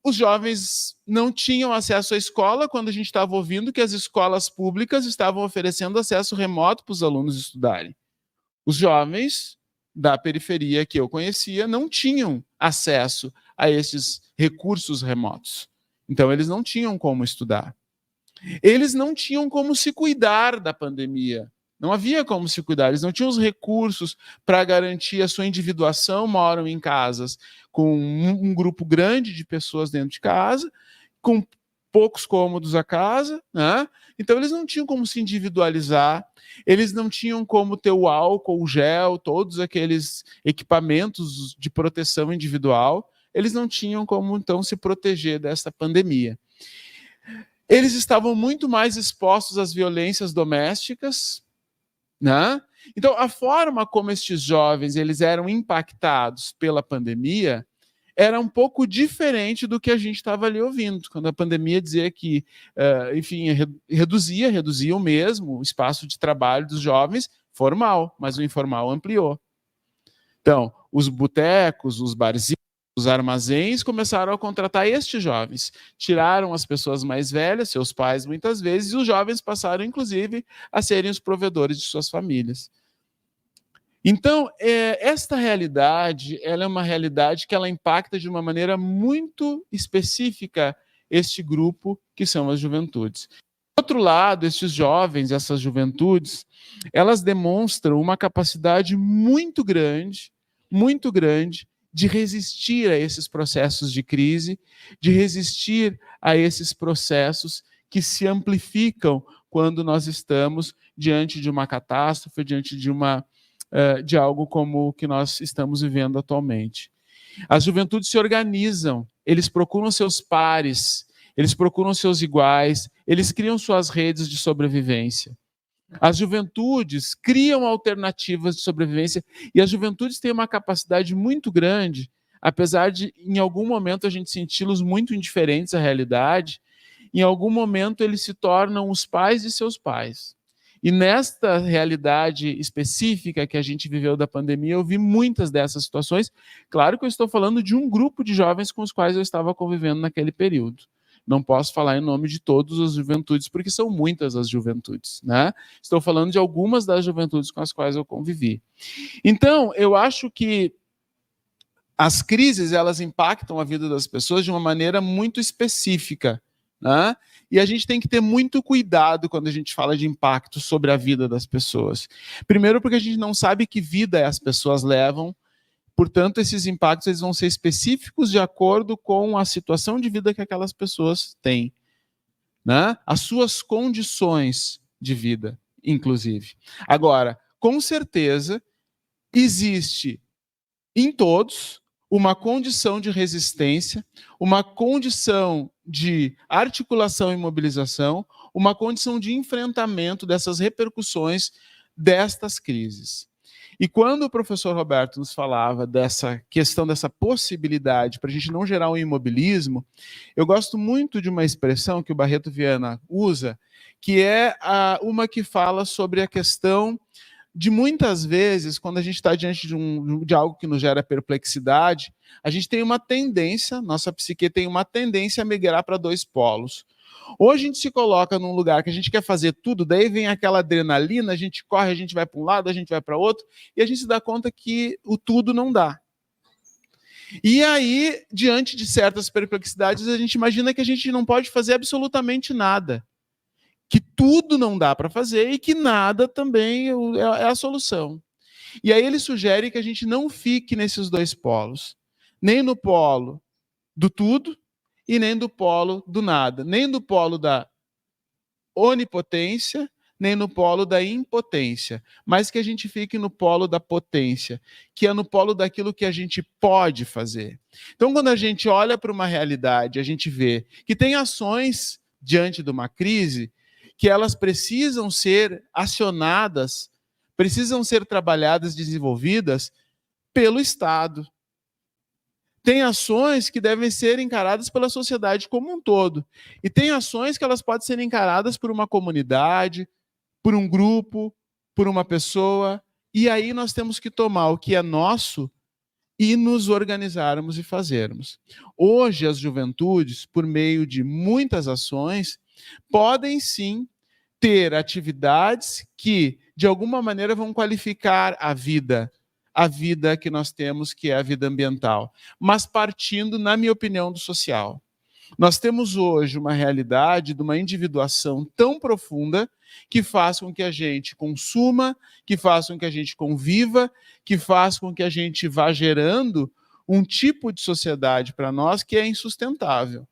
Os jovens não tinham acesso à escola quando a gente estava ouvindo que as escolas públicas estavam oferecendo acesso remoto para os alunos estudarem. Os jovens da periferia que eu conhecia não tinham acesso a esses recursos remotos. Então, eles não tinham como estudar. Eles não tinham como se cuidar da pandemia. Não havia como se cuidar. Eles não tinham os recursos para garantir a sua individuação. Moram em casas com um grupo grande de pessoas dentro de casa, com poucos cômodos a casa, né? Então, eles não tinham como se individualizar, eles não tinham como ter o álcool, o gel, todos aqueles equipamentos de proteção individual. Eles não tinham como, então, se proteger dessa pandemia. Eles estavam muito mais expostos às violências domésticas, né? Então, a forma como estes jovens eles eram impactados pela pandemia era um pouco diferente do que a gente estava ali ouvindo, quando a pandemia dizia que, enfim, reduzia mesmo o espaço de trabalho dos jovens formal, mas o informal ampliou. Então, os botecos, os barzinhos, os armazéns começaram a contratar estes jovens. Tiraram as pessoas mais velhas, seus pais muitas vezes, e os jovens passaram, inclusive, a serem os provedores de suas famílias. Então, esta realidade, ela é uma realidade que ela impacta de uma maneira muito específica este grupo que são as juventudes. Por outro lado, estes jovens, essas juventudes, elas demonstram uma capacidade muito grande de resistir a esses processos de crise, de resistir a esses processos que se amplificam quando nós estamos diante de uma catástrofe, diante de algo como o que nós estamos vivendo atualmente. As juventudes se organizam, eles procuram seus pares, eles procuram seus iguais, eles criam suas redes de sobrevivência. As juventudes criam alternativas de sobrevivência e as juventudes têm uma capacidade muito grande, apesar de, em algum momento, a gente senti-los muito indiferentes à realidade, em algum momento eles se tornam os pais de seus pais. E nesta realidade específica que a gente viveu da pandemia, eu vi muitas dessas situações. Claro que eu estou falando de um grupo de jovens com os quais eu estava convivendo naquele período. Não posso falar em nome de todas as juventudes, porque são muitas as juventudes, né? Estou falando de algumas das juventudes com as quais eu convivi. Então, eu acho que as crises, elas impactam a vida das pessoas de uma maneira muito específica, né? E a gente tem que ter muito cuidado quando a gente fala de impacto sobre a vida das pessoas. Primeiro, porque a gente não sabe que vida as pessoas levam, portanto, esses impactos eles vão ser específicos de acordo com a situação de vida que aquelas pessoas têm, né? As suas condições de vida, inclusive. Agora, com certeza, existe em todos uma condição de resistência, uma condição de articulação e mobilização, uma condição de enfrentamento dessas repercussões destas crises. E quando o professor Roberto nos falava dessa questão, dessa possibilidade para a gente não gerar um imobilismo, eu gosto muito de uma expressão que o Barreto Viana usa, que é uma que fala sobre a questão de muitas vezes, quando a gente está diante de algo que nos gera perplexidade, a gente tem uma tendência, nossa psique tem uma tendência a migrar para dois polos. Ou a gente se coloca num lugar que a gente quer fazer tudo, daí vem aquela adrenalina, a gente corre, a gente vai para um lado, a gente vai para outro, e a gente se dá conta que o tudo não dá. E aí, diante de certas perplexidades, a gente imagina que a gente não pode fazer absolutamente nada. Que tudo não dá para fazer e que nada também é a solução. E aí ele sugere que a gente não fique nesses dois polos. Nem no polo do tudo e nem do polo do nada, nem do polo da onipotência, nem no polo da impotência, mas que a gente fique no polo da potência, que é no polo daquilo que a gente pode fazer. Então, quando a gente olha para uma realidade, a gente vê que tem ações diante de uma crise que elas precisam ser acionadas, precisam ser trabalhadas, desenvolvidas pelo Estado. Tem ações que devem ser encaradas pela sociedade como um todo. E tem ações que elas podem ser encaradas por uma comunidade, por um grupo, por uma pessoa. E aí nós temos que tomar o que é nosso e nos organizarmos e fazermos. Hoje, as juventudes, por meio de muitas ações, podem sim ter atividades que, de alguma maneira, vão qualificar a vida que nós temos, que é a vida ambiental, mas partindo, na minha opinião, do social. Nós temos hoje uma realidade de uma individuação tão profunda que faz com que a gente consuma, que faz com que a gente conviva, que faz com que a gente vá gerando um tipo de sociedade para nós que é insustentável.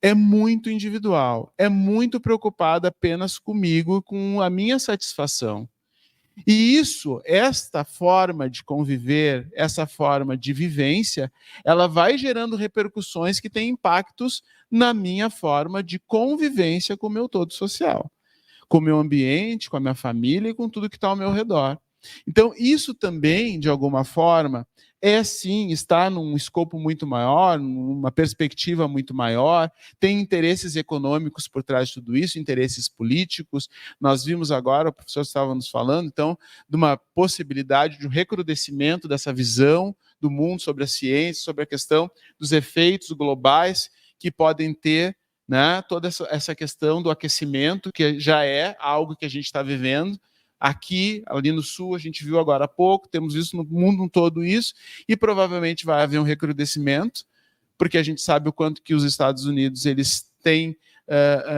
É muito individual, é muito preocupada apenas comigo, com a minha satisfação. E isso, esta forma de conviver, essa forma de vivência, ela vai gerando repercussões que têm impactos na minha forma de convivência com o meu todo social, com o meu ambiente, com a minha família e com tudo que está ao meu redor. Então, isso também, de alguma forma, sim, está num escopo muito maior, numa perspectiva muito maior, tem interesses econômicos por trás de tudo isso, interesses políticos. Nós vimos agora, o professor estava nos falando, então, de uma possibilidade de um recrudescimento dessa visão do mundo sobre a ciência, sobre a questão dos efeitos globais que podem ter, né, toda essa questão do aquecimento, que já é algo que a gente está vivendo. Aqui, ali no Sul, a gente viu agora há pouco, temos visto no mundo todo isso, e provavelmente vai haver um recrudescimento, porque a gente sabe o quanto que os Estados Unidos eles têm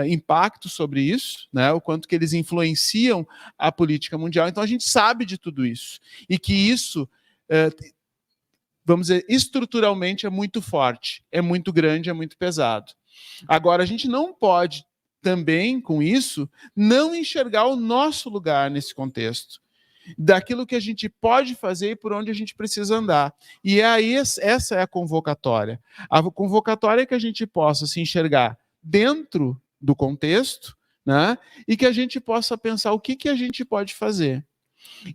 impacto sobre isso, né? O quanto que eles influenciam a política mundial. Então, a gente sabe de tudo isso. E que isso, vamos dizer, estruturalmente é muito forte, é muito grande, é muito pesado. Agora, a gente não pode também, com isso, não enxergar o nosso lugar nesse contexto, daquilo que a gente pode fazer e por onde a gente precisa andar. E aí, essa é a convocatória. A convocatória é que a gente possa se enxergar dentro do contexto, né? E que a gente possa pensar o que a gente pode fazer.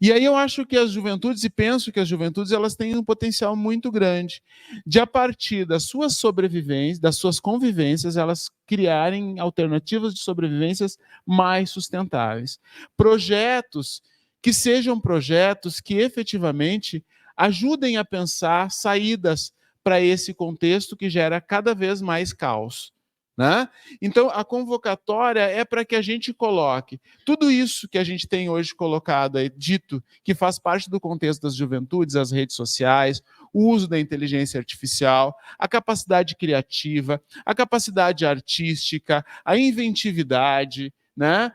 E aí eu acho que as juventudes, e penso que as juventudes, elas têm um potencial muito grande de, a partir das suas sobrevivências, das suas convivências, elas criarem alternativas de sobrevivências mais sustentáveis. Projetos que sejam projetos que efetivamente ajudem a pensar saídas para esse contexto que gera cada vez mais caos. Né? Então, a convocatória é para que a gente coloque tudo isso que a gente tem hoje colocado, dito, que faz parte do contexto das juventudes, as redes sociais, o uso da inteligência artificial, a capacidade criativa, a capacidade artística, a inventividade, né?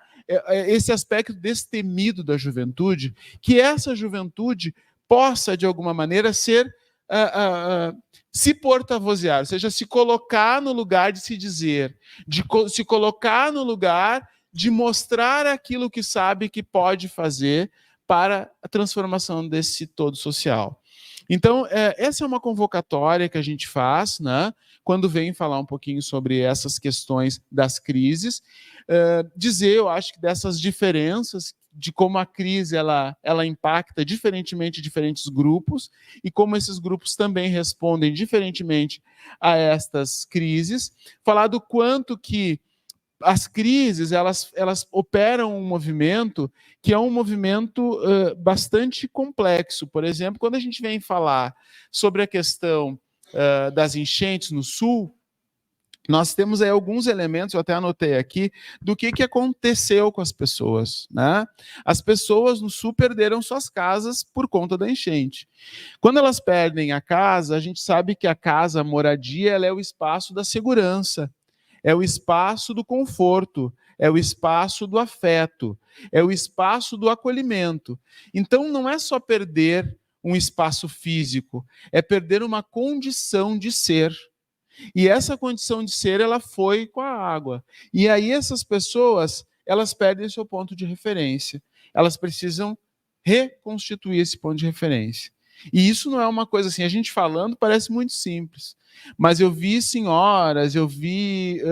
Esse aspecto destemido da juventude, que essa juventude possa, de alguma maneira, ser se porta-vozear, ou seja, se colocar no lugar de se dizer, de se colocar no lugar de mostrar aquilo que sabe que pode fazer para a transformação desse todo social. Então, essa é uma convocatória que a gente faz, né, quando vem falar um pouquinho sobre essas questões das crises, dizer, eu acho que dessas diferenças, de como a crise ela impacta diferentemente diferentes grupos e como esses grupos também respondem diferentemente a estas crises, falar do quanto que as crises elas operam um movimento que é um movimento bastante complexo. Por exemplo, quando a gente vem falar sobre a questão das enchentes no Sul, nós temos aí alguns elementos, eu até anotei aqui, do que aconteceu com as pessoas, né? As pessoas no Sul perderam suas casas por conta da enchente. Quando elas perdem a casa, a gente sabe que a casa, a moradia, ela é o espaço da segurança, é o espaço do conforto, é o espaço do afeto, é o espaço do acolhimento. Então, não é só perder um espaço físico, é perder uma condição de ser. E essa condição de ser, ela foi com a água. E aí essas pessoas, elas perdem o seu ponto de referência. Elas precisam reconstituir esse ponto de referência. E isso não é uma coisa assim, a gente falando parece muito simples. Mas eu vi senhoras, eu vi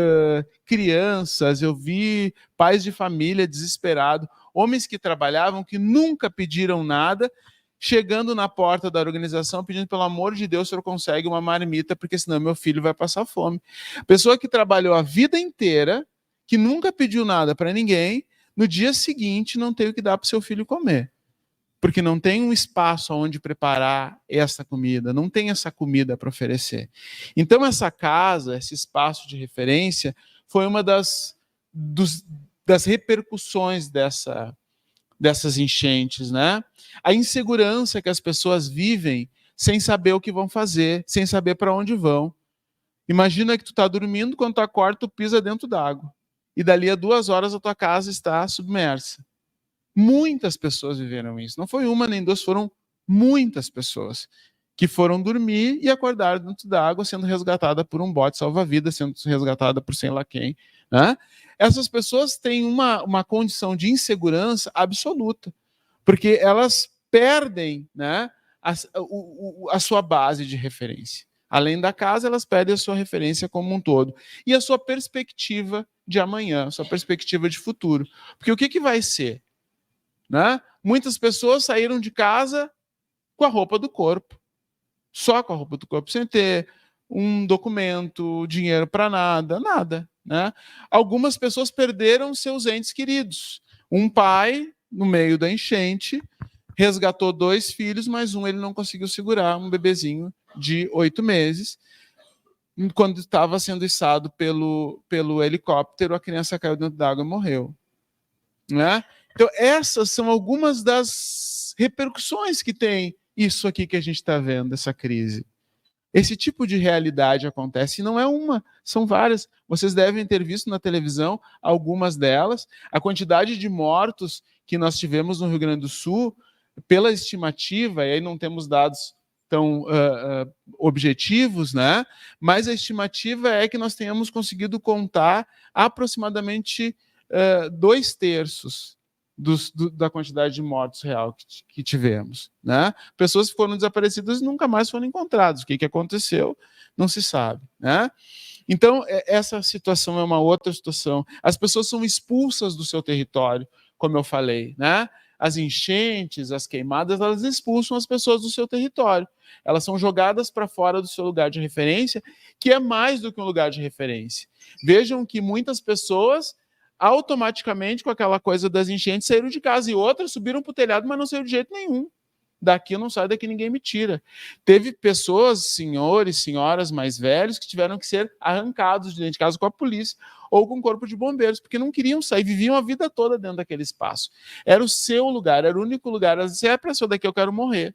crianças, eu vi pais de família desesperados, homens que trabalhavam, que nunca pediram nada, chegando na porta da organização pedindo, pelo amor de Deus, o senhor consegue uma marmita, porque senão meu filho vai passar fome. Pessoa que trabalhou a vida inteira, que nunca pediu nada para ninguém, no dia seguinte não tem o que dar para o seu filho comer. Porque não tem um espaço onde preparar essa comida, não tem essa comida para oferecer. Então essa casa, esse espaço de referência, foi uma das repercussões dessas enchentes, né? A insegurança que as pessoas vivem sem saber o que vão fazer, sem saber para onde vão. Imagina que tu está dormindo, quando tu acorda, tu pisa dentro d'água. E dali a 2 horas a tua casa está submersa. Muitas pessoas viveram isso. Não foi uma nem duas, foram muitas pessoas que foram dormir e acordaram dentro d'água, sendo resgatada por um bote salva-vidas, sendo resgatada por sei lá quem, né? Essas pessoas têm uma condição de insegurança absoluta, porque elas perdem, né, a sua base de referência. Além da casa, elas perdem a sua referência como um todo. E a sua perspectiva de amanhã, a sua perspectiva de futuro. Porque o que vai ser? Né? Muitas pessoas saíram de casa com a roupa do corpo. Só com a roupa do corpo, sem ter um documento, dinheiro para nada. Né? Algumas pessoas perderam seus entes queridos. Um pai, no meio da enchente, resgatou 2 filhos, mas um ele não conseguiu segurar, um bebezinho de 8 meses. Quando estava sendo içado pelo helicóptero, a criança caiu dentro d'água e morreu. Né? Então, essas são algumas das repercussões que tem isso aqui que a gente está vendo, essa crise. Esse tipo de realidade acontece, e não é uma, são várias. Vocês devem ter visto na televisão algumas delas. A quantidade de mortos que nós tivemos no Rio Grande do Sul, pela estimativa, e aí não temos dados tão objetivos, né? Mas a estimativa é que nós tenhamos conseguido contar aproximadamente 2/3 da quantidade de mortos real que tivemos. Né? Pessoas que foram desaparecidas e nunca mais foram encontradas. O que aconteceu, não se sabe. Né? Então, essa situação é uma outra situação. As pessoas são expulsas do seu território, como eu falei. Né? As enchentes, as queimadas, elas expulsam as pessoas do seu território. Elas são jogadas para fora do seu lugar de referência, que é mais do que um lugar de referência. Vejam que muitas pessoas automaticamente, com aquela coisa das enchentes, saíram de casa, e outras subiram para o telhado, mas não saíram de jeito nenhum. Daqui eu não saio, daqui ninguém me tira. Teve pessoas, senhores, senhoras mais velhos, que tiveram que ser arrancados de dentro de casa com a polícia ou com o corpo de bombeiros, porque não queriam sair, viviam a vida toda dentro daquele espaço. Era o seu lugar, era o único lugar. Se é para sair daqui, eu quero morrer.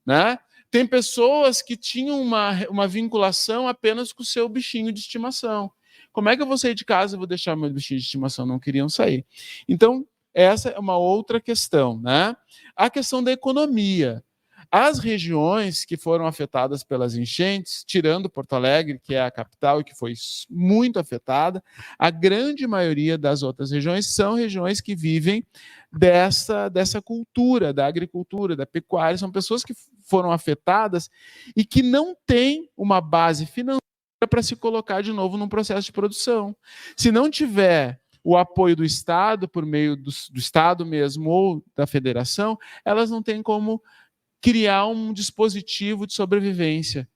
Né? Tem pessoas que tinham uma vinculação apenas com o seu bichinho de estimação. Como é que eu vou sair de casa e vou deixar meu bichinho de estimação? Não queriam sair. Então, essa é uma outra questão. Né? A questão da economia. As regiões que foram afetadas pelas enchentes, tirando Porto Alegre, que é a capital e que foi muito afetada, a grande maioria das outras regiões são regiões que vivem dessa cultura, da agricultura, da pecuária. São pessoas que foram afetadas e que não têm uma base financeira para se colocar de novo num processo de produção. Se não tiver o apoio do Estado, por meio do Estado mesmo ou da federação, elas não têm como criar um dispositivo de sobrevivência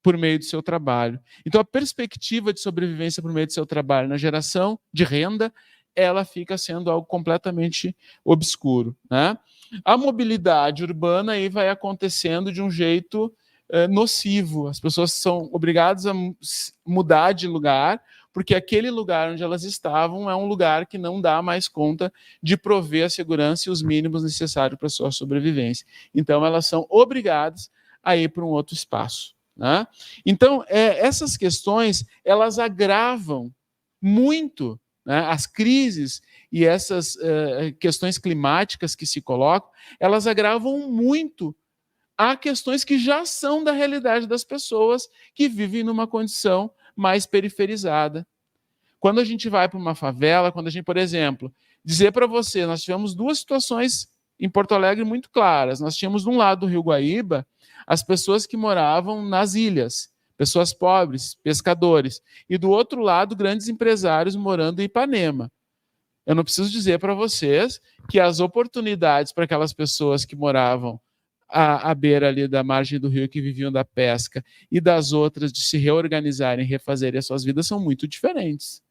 por meio do seu trabalho. Então, a perspectiva de sobrevivência por meio do seu trabalho na geração de renda, ela fica sendo algo completamente obscuro. Né? A mobilidade urbana aí vai acontecendo de um jeito nocivo. As pessoas são obrigadas a mudar de lugar, porque aquele lugar onde elas estavam é um lugar que não dá mais conta de prover a segurança e os mínimos necessários para a sua sobrevivência. Então, elas são obrigadas a ir para um outro espaço. Né? Então, essas questões, elas agravam muito, né? As crises e essas questões climáticas que se colocam, elas agravam muito a questões que já são da realidade das pessoas que vivem numa condição mais periferizada. Quando a gente vai para uma favela, quando a gente, por exemplo, dizer para você, nós tivemos duas situações em Porto Alegre muito claras. Nós tínhamos, de um lado do Rio Guaíba, as pessoas que moravam nas ilhas, pessoas pobres, pescadores, e do outro lado, grandes empresários morando em Ipanema. Eu não preciso dizer para vocês que as oportunidades para aquelas pessoas que moravam à beira ali da margem do rio, que viviam da pesca, e das outras de se reorganizarem e refazerem as suas vidas são muito diferentes.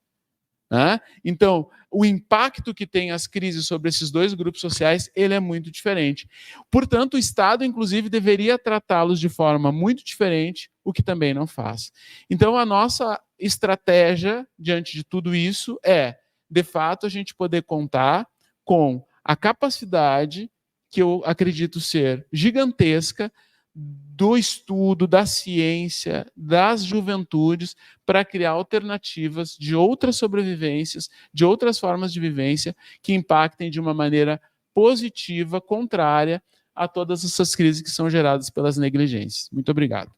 Né? Então, o impacto que tem as crises sobre esses dois grupos sociais, ele é muito diferente. Portanto, o Estado, inclusive, deveria tratá-los de forma muito diferente, o que também não faz. Então, a nossa estratégia diante de tudo isso é, de fato, a gente poder contar com a capacidade, que eu acredito ser gigantesca, do estudo, da ciência, das juventudes, para criar alternativas de outras sobrevivências, de outras formas de vivência, que impactem de uma maneira positiva, contrária a todas essas crises que são geradas pelas negligências. Muito obrigado.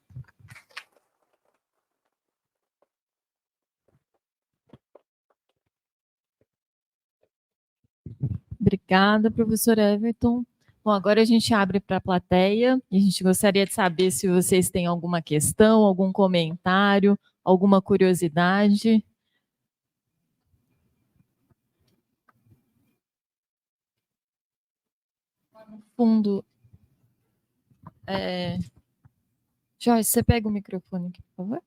Obrigada, professor Everton. Bom, agora a gente abre para a plateia e a gente gostaria de saber se vocês têm alguma questão, algum comentário, alguma curiosidade. No fundo, Joyce, você pega o microfone aqui, por favor.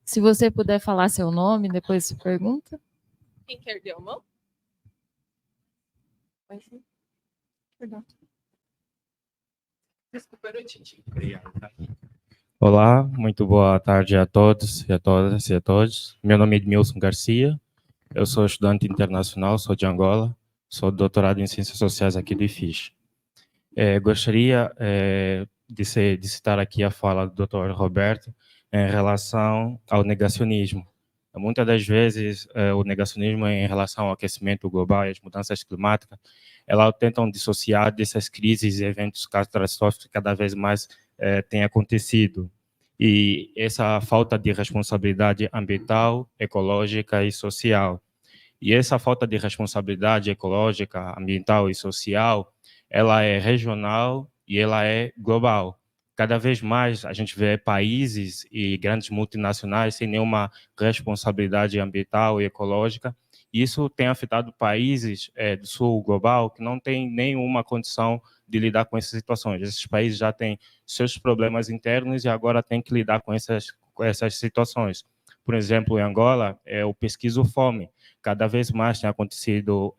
Se você puder falar seu nome, depois você pergunta. Quem quer erguer a mão? Perdão. Desculpa, eu te digo. Olá, muito boa tarde a todos e a todas e a todos. Meu nome é Edmilson Garcia, eu sou estudante internacional, sou de Angola, sou doutorado em Ciências Sociais aqui do IFIS. Gostaria de citar aqui a fala do Dr. Roberto em relação ao negacionismo. Muitas das vezes, o negacionismo em relação ao aquecimento global e às mudanças climáticas, elas tentam dissociar dessas crises e eventos catastróficos que cada vez mais têm acontecido. E essa falta de responsabilidade ambiental, ecológica e social. E essa falta de responsabilidade ecológica, ambiental e social, ela é regional e ela é global. Cada vez mais a gente vê países e grandes multinacionais sem nenhuma responsabilidade ambiental e ecológica. E isso tem afetado países do sul global que não têm nenhuma condição de lidar com essas situações. Esses países já têm seus problemas internos e agora têm que lidar com essas situações. Por exemplo, em Angola, o pesquiso fome. Cada vez mais tem acontecido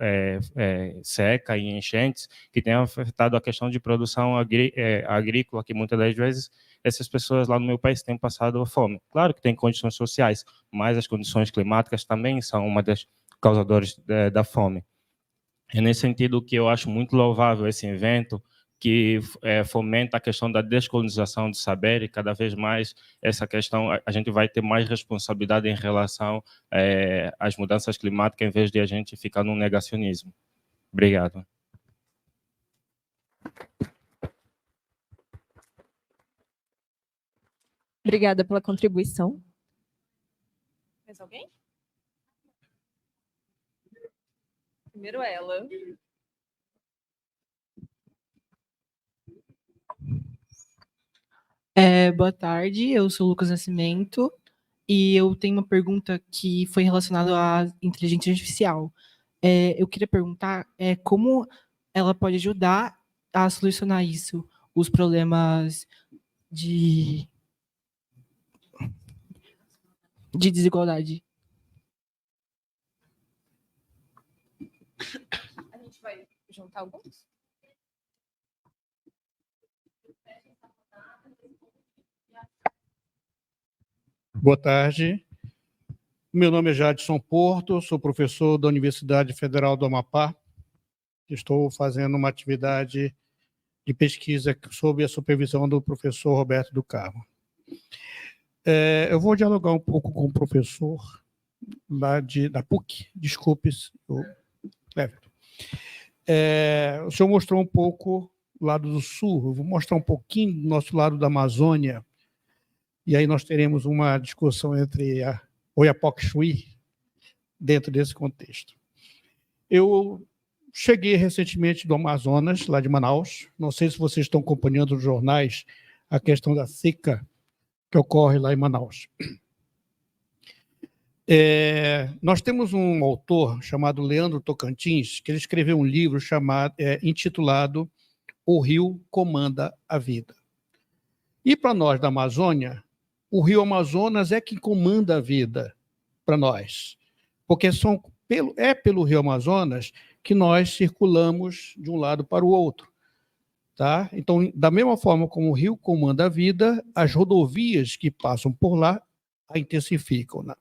seca e enchentes que tem afetado a questão de produção agrícola, que muitas das vezes essas pessoas lá no meu país têm passado fome. Claro que tem condições sociais, mas as condições climáticas também são uma das causadoras da fome. É nesse sentido que eu acho muito louvável esse evento, que fomenta a questão da descolonização do saber, e cada vez mais essa questão, a gente vai ter mais responsabilidade em relação às mudanças climáticas, em vez de a gente ficar no negacionismo. Obrigado. Obrigada pela contribuição. Mais alguém? Primeiro ela. Boa tarde, eu sou o Lucas Nascimento e eu tenho uma pergunta que foi relacionada à inteligência artificial. Eu queria perguntar como ela pode ajudar a solucionar isso, os problemas de desigualdade. A gente vai juntar alguns? Boa tarde. Meu nome é Jadson Porto, sou professor da Universidade Federal do Amapá. Estou fazendo uma atividade de pesquisa sob a supervisão do professor Roberto do Carmo. Eu vou dialogar um pouco com o professor da PUC, desculpe, Everton. O senhor mostrou um pouco o lado do sul, eu vou mostrar um pouquinho do nosso lado da Amazônia, e aí nós teremos uma discussão entre a Oiapoque Chuí dentro desse contexto. Eu cheguei recentemente do Amazonas, lá de Manaus, não sei se vocês estão acompanhando nos jornais a questão da seca que ocorre lá em Manaus. Nós temos um autor chamado Leandro Tocantins, que ele escreveu um livro intitulado O Rio Comanda a Vida. E para nós da Amazônia, o Rio Amazonas é que comanda a vida para nós, porque é pelo Rio Amazonas que nós circulamos de um lado para o outro. Tá? Então, da mesma forma como o rio comanda a vida, as rodovias que passam por lá a intensificam. Né?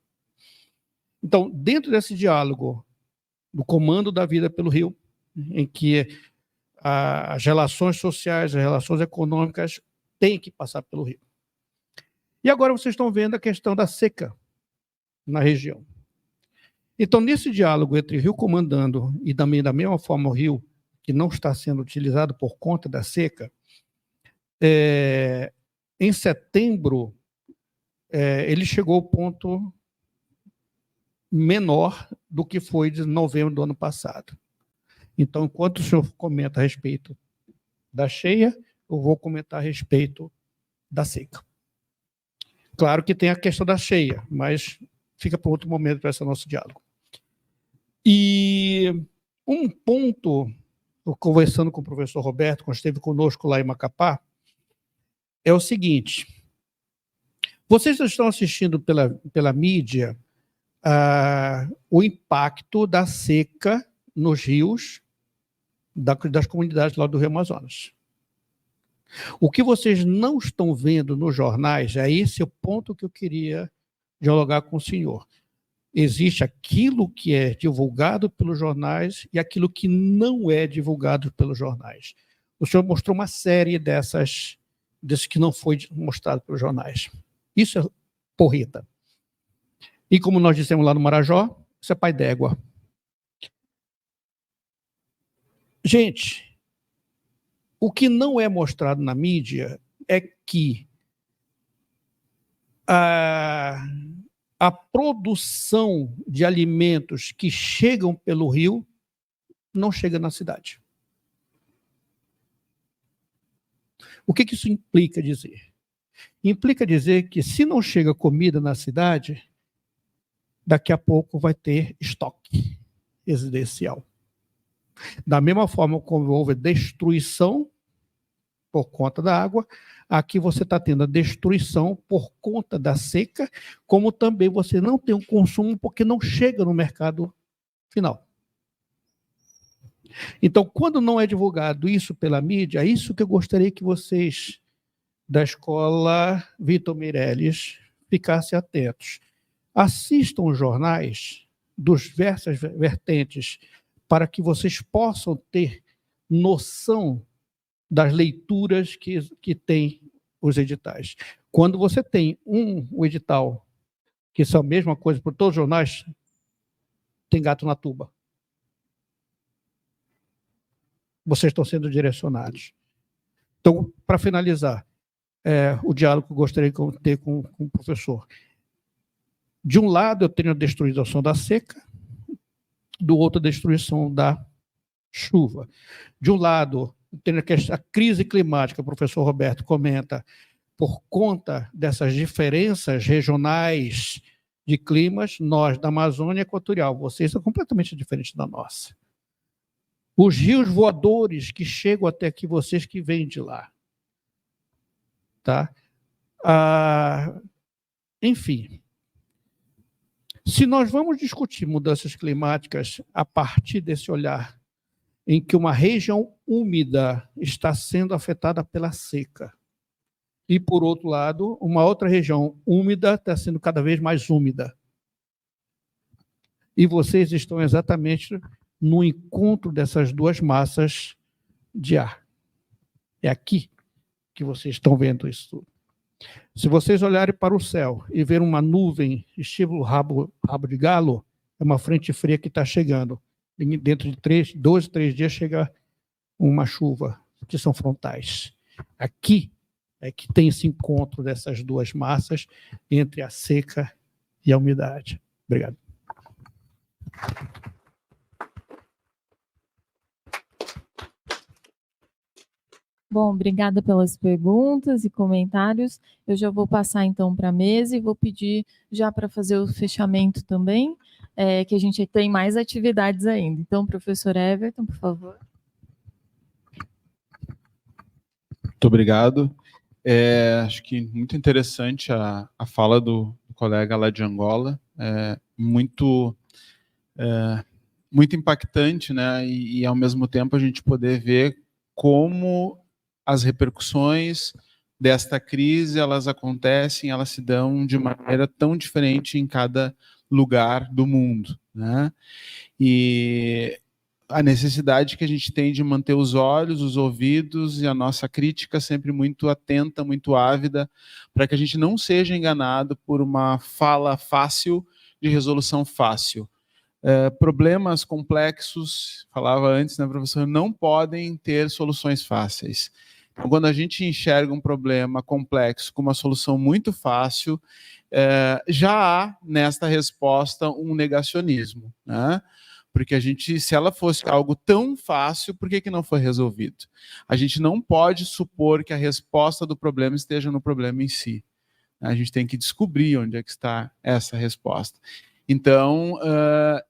Então, dentro desse diálogo do comando da vida pelo rio, em que as relações sociais, as relações econômicas têm que passar pelo rio. E agora vocês estão vendo a questão da seca na região. Então, nesse diálogo entre o rio comandando e também da mesma forma o rio que não está sendo utilizado por conta da seca, em setembro, ele chegou ao ponto menor do que foi de novembro do ano passado. Então, enquanto o senhor comenta a respeito da cheia, eu vou comentar a respeito da seca. Claro que tem a questão da cheia, mas fica para outro momento para esse nosso diálogo. E um ponto, conversando com o professor Roberto, quando esteve conosco lá em Macapá, é o seguinte: vocês estão assistindo pela mídia o impacto da seca nos rios das comunidades lá do Rio Amazonas. O que vocês não estão vendo nos jornais, esse é o ponto que eu queria dialogar com o senhor. Existe aquilo que é divulgado pelos jornais e aquilo que não é divulgado pelos jornais. O senhor mostrou uma série desses que não foi mostrado pelos jornais. Isso é porreta. E como nós dissemos lá no Marajó, isso é pai d'égua. Gente, o que não é mostrado na mídia é que a produção de alimentos que chegam pelo rio não chega na cidade. O que isso implica dizer? Implica dizer que se não chega comida na cidade, daqui a pouco vai ter estoque residencial. Da mesma forma como houve destruição por conta da água, aqui você está tendo a destruição por conta da seca, como também você não tem um consumo porque não chega no mercado final. Então, quando não é divulgado isso pela mídia, é isso que eu gostaria que vocês da Escola Vitor Meirelles ficassem atentos. Assistam os jornais dos diversas vertentes para que vocês possam ter noção das leituras que tem os editais. Quando você tem um edital, que são a mesma coisa para todos os jornais, tem gato na tuba. Vocês estão sendo direcionados. Então, para finalizar, o diálogo que eu gostaria de ter com o professor. De um lado, eu tenho a destruição da seca, do outro, a destruição da chuva. De um lado, tem a crise climática, o professor Roberto comenta, por conta dessas diferenças regionais de climas, nós da Amazônia Equatorial, vocês são completamente diferentes da nossa. Os rios voadores que chegam até aqui, vocês que vêm de lá. Tá? Enfim, se nós vamos discutir mudanças climáticas a partir desse olhar em que uma região úmida está sendo afetada pela seca, e, por outro lado, uma outra região úmida está sendo cada vez mais úmida. E vocês estão exatamente no encontro dessas duas massas de ar. É aqui que vocês estão vendo isso tudo. Se vocês olharem para o céu e ver uma nuvem estilo rabo de galo, é uma frente fria que está chegando. dentro de 12, 3 dias chega uma chuva, que são frontais. Aqui é que tem esse encontro dessas duas massas entre a seca e a umidade. Obrigado. Bom, obrigada pelas perguntas e comentários. Eu já vou passar então para a mesa e vou pedir já para fazer o fechamento também, que a gente tem mais atividades ainda. Então, professor Everton, por favor. Muito obrigado. Acho que muito interessante a fala do colega lá de Angola, muito impactante, né? E ao mesmo tempo a gente poder ver como as repercussões desta crise, elas acontecem, elas se dão de maneira tão diferente em cada lugar do mundo, né? E a necessidade que a gente tem de manter os olhos, os ouvidos e a nossa crítica sempre muito atenta, muito ávida, para que a gente não seja enganado por uma fala fácil de resolução fácil. Problemas complexos, falava antes, né, professor, não podem ter soluções fáceis. Então, quando a gente enxerga um problema complexo com uma solução muito fácil, já há nesta resposta um negacionismo, né? Porque a gente, se ela fosse algo tão fácil, por que não foi resolvido? A gente não pode supor que a resposta do problema esteja no problema em si. A gente tem que descobrir onde é que está essa resposta. Então,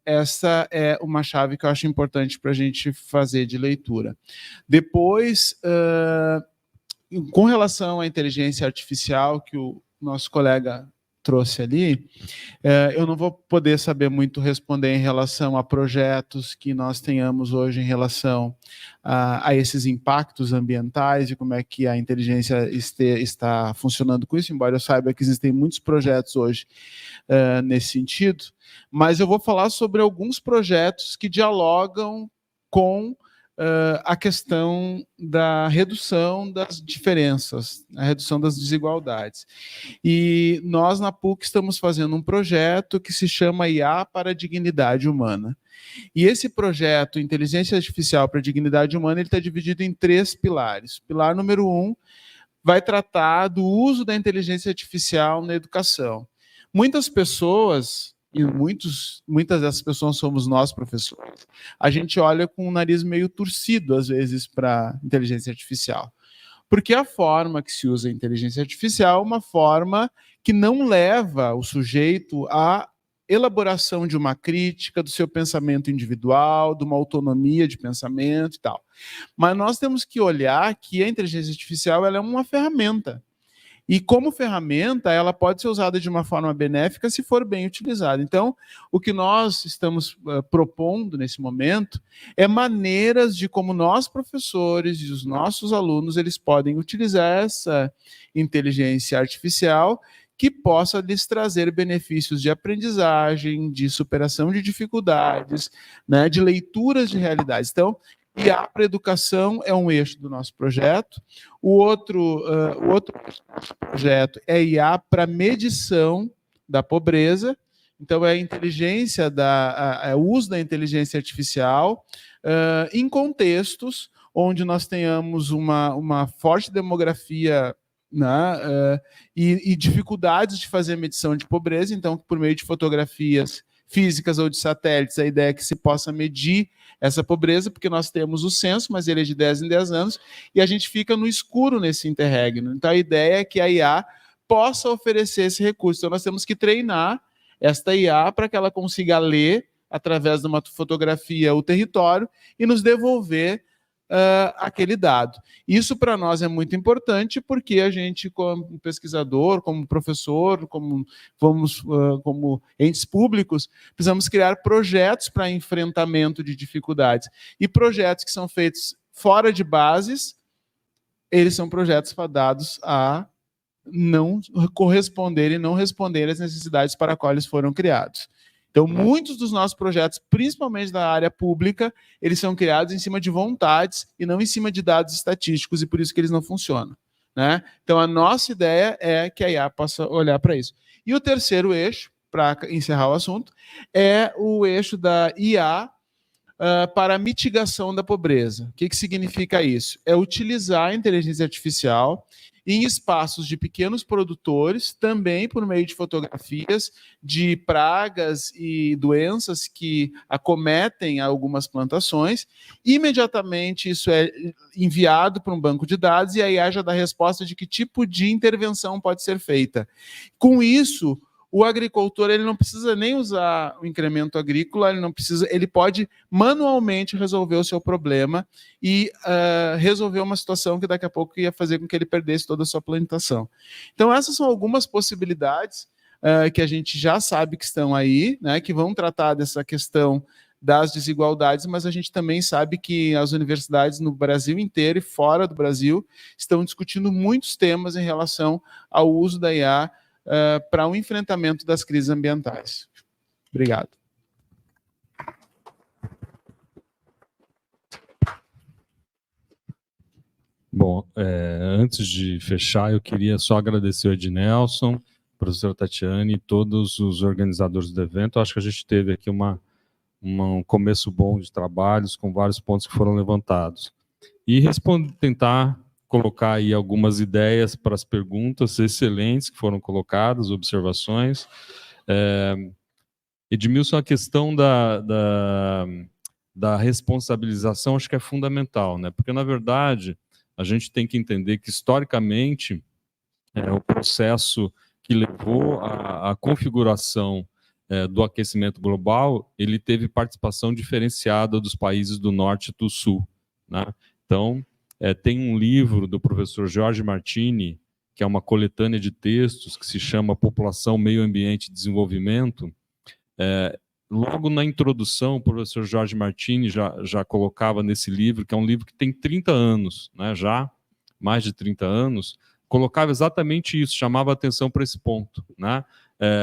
essa é uma chave que eu acho importante para a gente fazer de leitura. Depois, com relação à inteligência artificial, que o nosso colega trouxe ali, eu não vou poder saber muito responder em relação a projetos que nós tenhamos hoje em relação a esses impactos ambientais e como é que a inteligência está funcionando com isso, embora eu saiba que existem muitos projetos hoje nesse sentido, mas eu vou falar sobre alguns projetos que dialogam com a questão da redução das diferenças, a redução das desigualdades. E nós, na PUC, estamos fazendo um projeto que se chama IA para a Dignidade Humana. E esse projeto, Inteligência Artificial para a Dignidade Humana, ele está dividido em 3 pilares. O pilar número 1 vai tratar do uso da inteligência artificial na educação. Muitas pessoas... e muitas dessas pessoas somos nós, professores, a gente olha com o nariz meio torcido, às vezes, para a inteligência artificial. Porque a forma que se usa a inteligência artificial é uma forma que não leva o sujeito à elaboração de uma crítica do seu pensamento individual, de uma autonomia de pensamento e tal. Mas nós temos que olhar que a inteligência artificial ela é uma ferramenta. E como ferramenta, ela pode ser usada de uma forma benéfica se for bem utilizada. Então, o que nós estamos propondo nesse momento é maneiras de como nós, professores e os nossos alunos, eles podem utilizar essa inteligência artificial que possa lhes trazer benefícios de aprendizagem, de superação de dificuldades, né, de leituras de realidades. Então, IA para a educação é um eixo do nosso projeto. O outro projeto é IA para medição da pobreza. Então, é a inteligência o uso da inteligência artificial em contextos onde nós tenhamos uma forte demografia, né, e dificuldades de fazer medição de pobreza. Então, por meio de fotografias físicas ou de satélites, a ideia é que se possa medir essa pobreza, porque nós temos o censo, mas ele é de 10 em 10 anos, e a gente fica no escuro nesse interregno. Então, a ideia é que a IA possa oferecer esse recurso. Então, nós temos que treinar esta IA para que ela consiga ler, através de uma fotografia, o território e nos devolver aquele dado. Isso para nós é muito importante porque a gente, como pesquisador, como professor, como entes públicos, precisamos criar projetos para enfrentamento de dificuldades. E projetos que são feitos fora de bases, eles são projetos fadados a não corresponder e não responder às necessidades para as quais eles foram criados. Então, muitos dos nossos projetos, principalmente da área pública, eles são criados em cima de vontades e não em cima de dados estatísticos, e por isso que eles não funcionam, né? Então, a nossa ideia é que a IA possa olhar para isso. E o terceiro eixo, para encerrar o assunto, é o eixo da IA para a mitigação da pobreza. O que significa isso? É utilizar a inteligência artificial em espaços de pequenos produtores, também por meio de fotografias de pragas e doenças que acometem algumas plantações. Imediatamente isso é enviado para um banco de dados e a IA já dá resposta de que tipo de intervenção pode ser feita. Com isso, o agricultor ele não precisa nem usar o incremento agrícola, ele pode manualmente resolver o seu problema e resolver uma situação que daqui a pouco ia fazer com que ele perdesse toda a sua plantação. Então essas são algumas possibilidades que a gente já sabe que estão aí, né, que vão tratar dessa questão das desigualdades, mas a gente também sabe que as universidades no Brasil inteiro e fora do Brasil estão discutindo muitos temas em relação ao uso da IA para o enfrentamento das crises ambientais. Obrigado. Bom, antes de fechar, eu queria só agradecer o Ednelson, professora Tatiane e todos os organizadores do evento. Eu acho que a gente teve aqui um começo bom de trabalhos com vários pontos que foram levantados. E tentar colocar aí algumas ideias para as perguntas excelentes que foram colocadas, observações. Edmilson, a questão da responsabilização acho que é fundamental, né? Porque, na verdade, a gente tem que entender que, historicamente, o processo que levou à configuração do aquecimento global, ele teve participação diferenciada dos países do norte e do sul, né? Então, tem um livro do professor Jorge Martini, que é uma coletânea de textos que se chama População, Meio Ambiente e Desenvolvimento. Logo na introdução, o professor Jorge Martini já colocava nesse livro, que é um livro que tem 30 anos, né, já mais de 30 anos, colocava exatamente isso, chamava atenção para esse ponto, né?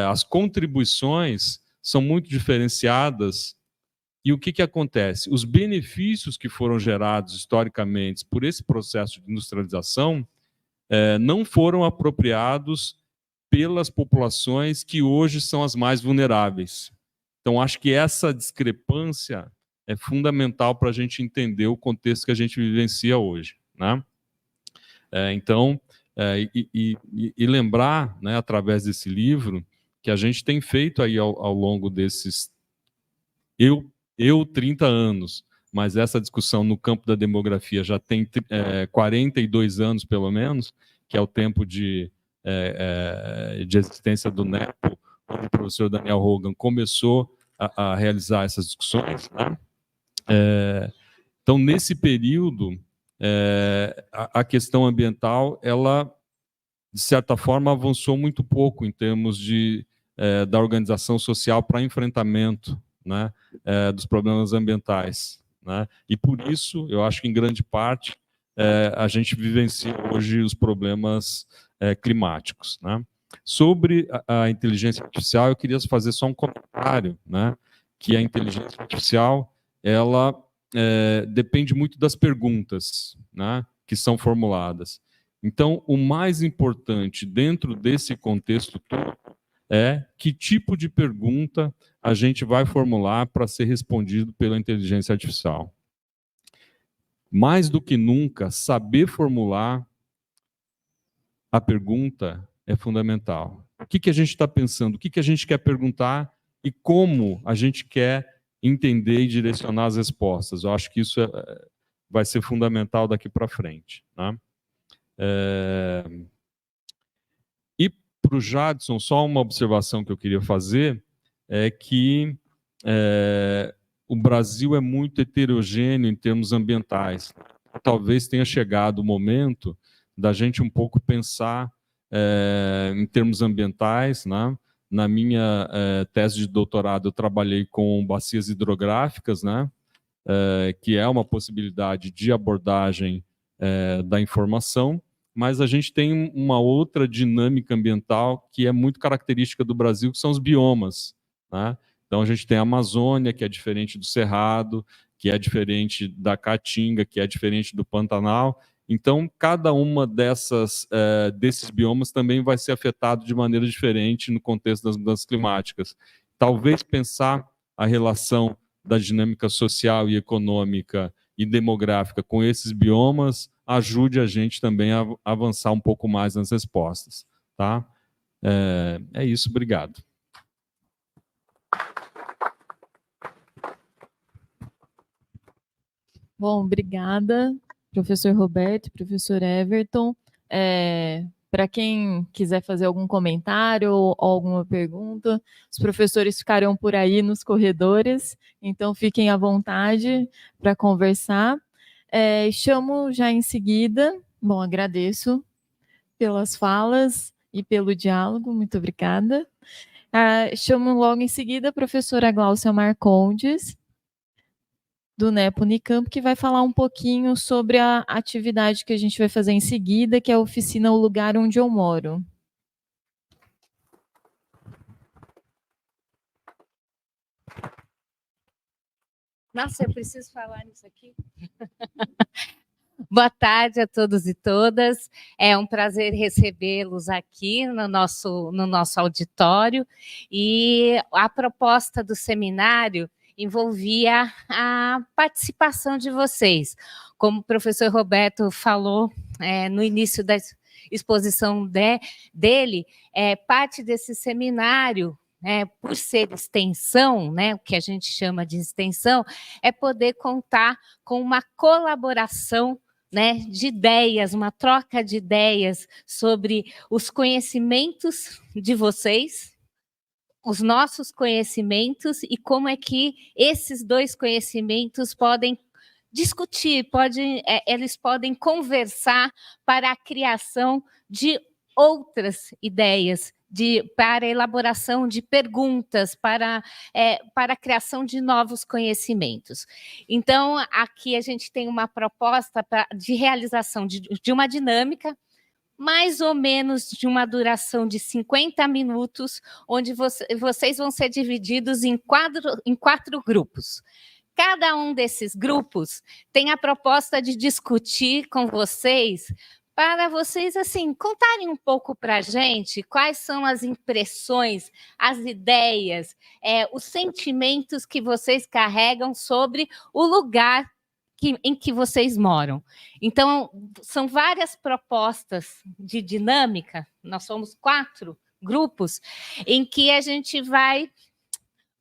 As contribuições são muito diferenciadas. E o que acontece? Os benefícios que foram gerados historicamente por esse processo de industrialização não foram apropriados pelas populações que hoje são as mais vulneráveis. Então, acho que essa discrepância é fundamental para a gente entender o contexto que a gente vivencia hoje, né? Lembrar, né, através desse livro, que a gente tem feito aí ao longo desses 30 anos, mas essa discussão no campo da demografia já tem 42 anos, pelo menos, que é o tempo de existência do NEPO, onde o professor Daniel Hogan começou a realizar essas discussões, né? Então, nesse período, a questão ambiental, ela, de certa forma, avançou muito pouco em termos da organização social para enfrentamento, né, dos problemas ambientais, né? E por isso, eu acho que em grande parte a gente vivencia hoje os problemas climáticos, né? Sobre a inteligência artificial, eu queria fazer só um comentário, né, que a inteligência artificial ela depende muito das perguntas, né, que são formuladas. Então, o mais importante dentro desse contexto todo é que tipo de pergunta a gente vai formular para ser respondido pela inteligência artificial. Mais do que nunca, saber formular a pergunta é fundamental. O que a gente está pensando? O que a gente quer perguntar e como a gente quer entender e direcionar as respostas? Eu acho que isso vai ser fundamental daqui para frente, né? E para o Jadson, só uma observação que eu queria fazer é que o Brasil é muito heterogêneo em termos ambientais. Talvez tenha chegado o momento da gente um pouco pensar em termos ambientais, né? Na minha tese de doutorado, eu trabalhei com bacias hidrográficas, né? Que é uma possibilidade de abordagem da informação, mas a gente tem uma outra dinâmica ambiental que é muito característica do Brasil, que são os biomas, né? Então, a gente tem a Amazônia, que é diferente do Cerrado, que é diferente da Caatinga, que é diferente do Pantanal. Então, cada uma desses biomas também vai ser afetado de maneira diferente no contexto das mudanças climáticas. Talvez pensar a relação da dinâmica social e econômica e demográfica com esses biomas ajude a gente também a avançar um pouco mais nas respostas, tá? É isso, obrigado. Bom, obrigada, professor Roberto, professor Everton. Para quem quiser fazer algum comentário ou alguma pergunta, os professores ficarão por aí nos corredores, então fiquem à vontade para conversar. Chamo já em seguida, bom, agradeço pelas falas e pelo diálogo, muito obrigada. Chamo logo em seguida a professora Gláucia Marcondes, do NEP Unicamp, que vai falar um pouquinho sobre a atividade que a gente vai fazer em seguida, que é a oficina O Lugar Onde Eu Moro. Nossa, eu preciso falar nisso aqui. Boa tarde a todos e todas. É um prazer recebê-los aqui no nosso auditório. E a proposta do seminário envolvia a participação de vocês. Como o professor Roberto falou no início da exposição dele, parte desse seminário, por ser extensão, o que a gente chama de extensão, é poder contar com uma colaboração de ideias, uma troca de ideias sobre os conhecimentos de vocês, os nossos conhecimentos e como é que esses dois conhecimentos podem discutir, eles podem conversar para a criação de outras ideias, para a elaboração de perguntas, para a criação de novos conhecimentos. Então, aqui a gente tem uma proposta de realização de uma dinâmica, mais ou menos de uma duração de 50 minutos, onde vocês vão ser divididos em quatro grupos. Cada um desses grupos tem a proposta de discutir com vocês, para vocês, assim, contarem um pouco para a gente quais são as impressões, as ideias, os sentimentos que vocês carregam sobre o lugar em que vocês moram. Então, são várias propostas de dinâmica, nós somos 4 grupos, em que a gente vai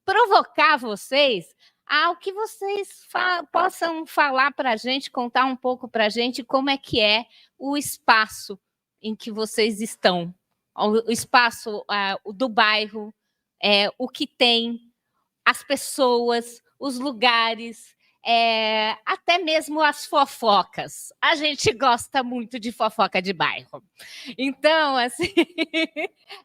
provocar vocês ao que vocês possam falar para a gente, contar um pouco para a gente como é que é o espaço em que vocês estão, o espaço do bairro, o que tem, as pessoas, os lugares, até mesmo as fofocas. A gente gosta muito de fofoca de bairro. Então, assim,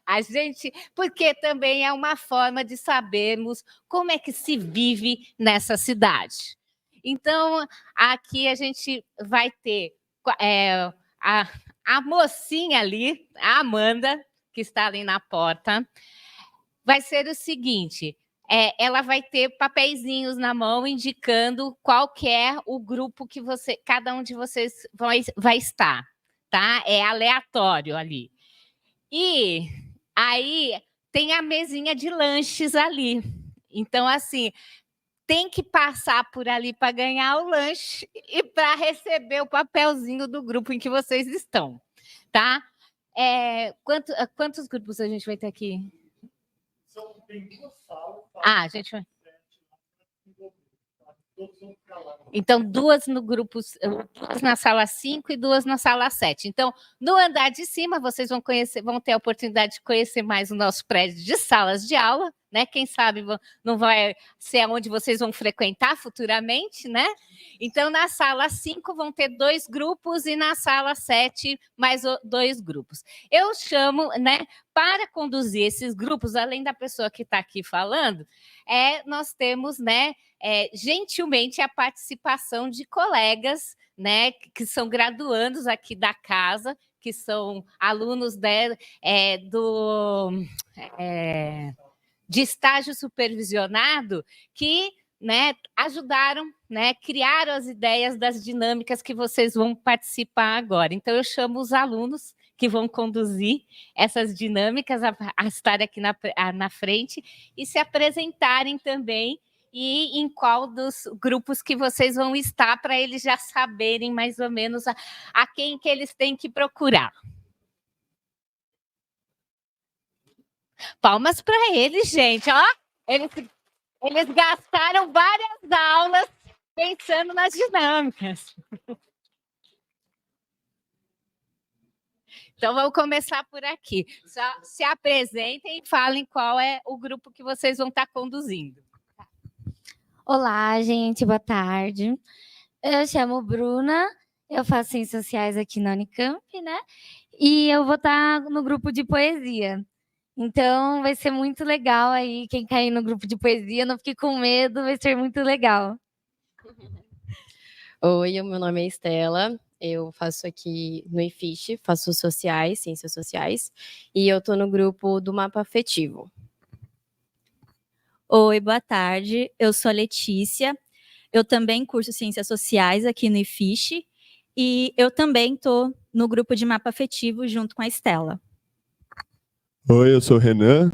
a gente... Porque também é uma forma de sabermos como é que se vive nessa cidade. Então, aqui a gente vai ter a mocinha ali, a Amanda, que está ali na porta. Vai ser o seguinte... ela vai ter papeizinhos na mão indicando qual que é o grupo que cada um de vocês vai estar, tá? É aleatório ali. E aí tem a mesinha de lanches ali. Então, assim, tem que passar por ali para ganhar o lanche e para receber o papelzinho do grupo em que vocês estão, tá? Quantos grupos a gente vai ter aqui? Tem 2 salas. A gente vai. Então, 2 no grupo, 2 na sala 5 e 2 na sala 7. Então, no andar de cima, vocês vão ter a oportunidade de conhecer mais o nosso prédio de salas de aula, né? Quem sabe não vai ser onde vocês vão frequentar futuramente, né? Então, na sala 5 vão ter 2 grupos e na sala 7 mais 2 grupos. Eu chamo, né, para conduzir esses grupos, além da pessoa que está aqui falando, nós temos, né, gentilmente a participação de colegas, né, que são graduandos aqui da casa, que são alunos de estágio supervisionado, que, né, ajudaram, né, criaram as ideias das dinâmicas que vocês vão participar agora. Então, eu chamo os alunos que vão conduzir essas dinâmicas a estar aqui na frente e se apresentarem também e em qual dos grupos que vocês vão estar, para eles já saberem mais ou menos a quem que eles têm que procurar. Palmas para eles, gente. Ó, eles gastaram várias aulas pensando nas dinâmicas. Então, vamos começar por aqui. Só se apresentem e falem qual é o grupo que vocês vão estar conduzindo. Olá, gente, boa tarde. Eu chamo Bruna, eu faço Ciências Sociais aqui na Unicamp, né? E eu vou estar no grupo de poesia. Então, vai ser muito legal aí, quem cair no grupo de poesia, não fique com medo, vai ser muito legal. Oi, meu nome é Estela, eu faço aqui no IFISH, faço sociais, ciências sociais, e eu estou no grupo do mapa afetivo. Oi, boa tarde, eu sou a Letícia, eu também curso ciências sociais aqui no IFISH, e eu também estou no grupo de mapa afetivo junto com a Estela. Oi, eu sou o Renan.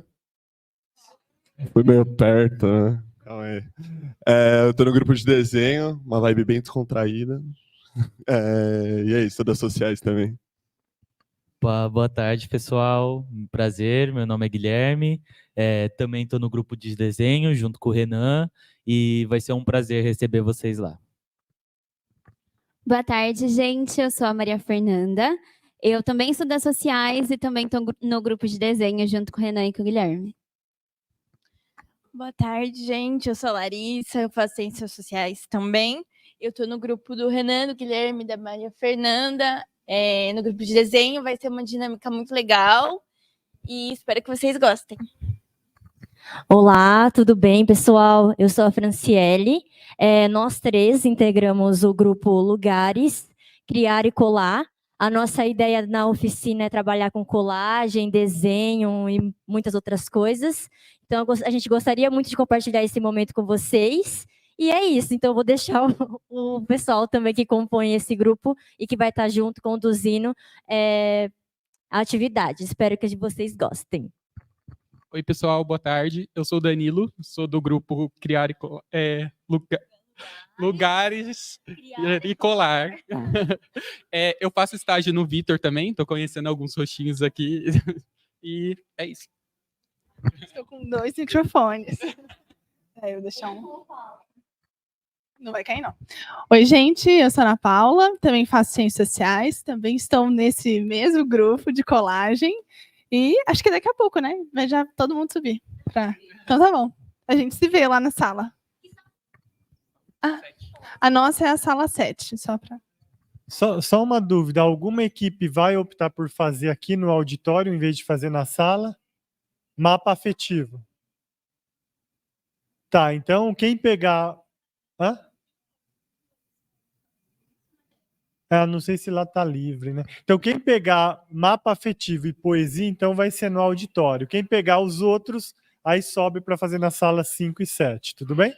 Fui meio perto, né? Calma aí. Eu tô no grupo de desenho, uma vibe bem descontraída. E é isso, das sociais também. Boa tarde, pessoal. Prazer, meu nome é Guilherme. Também estou no grupo de desenho junto com o Renan e vai ser um prazer receber vocês lá. Boa tarde, gente. Eu sou a Maria Fernanda. Eu também sou das sociais e também estou no grupo de desenho junto com o Renan e com o Guilherme. Boa tarde, gente. Eu sou a Larissa, eu faço Ciências Sociais também. Eu estou no grupo do Renan, do Guilherme, da Maria Fernanda. No grupo de desenho vai ser uma dinâmica muito legal e espero que vocês gostem. Olá, tudo bem, pessoal? Eu sou a Franciele. Nós três integramos o grupo Lugares, Criar e Colar. A nossa ideia na oficina é trabalhar com colagem, desenho e muitas outras coisas. Então, a gente gostaria muito de compartilhar esse momento com vocês. E é isso, então eu vou deixar o pessoal também que compõe esse grupo e que vai estar junto conduzindo a atividade. Espero que vocês gostem. Oi, pessoal, boa tarde. Eu sou o Danilo, sou do grupo Criar e Lugares e Colar. Eu faço estágio no Vitor também, estou conhecendo alguns rostinhos aqui. E é isso. Estou com 2 microfones. Eu vou deixar um. Não vai cair, não. Oi, gente, eu sou a Ana Paula, também faço Ciências Sociais, também estou nesse mesmo grupo de colagem. E acho que daqui a pouco, né? Vai já todo mundo subir. Então tá bom. A gente se vê lá na sala. A nossa é a sala 7, só para... Só uma dúvida, alguma equipe vai optar por fazer aqui no auditório em vez de fazer na sala? Mapa afetivo. Tá, então quem pegar... Hã? Não sei se lá tá livre, né? Então quem pegar mapa afetivo e poesia, então vai ser no auditório. Quem pegar os outros, aí sobe para fazer na sala 5 e 7, tudo bem?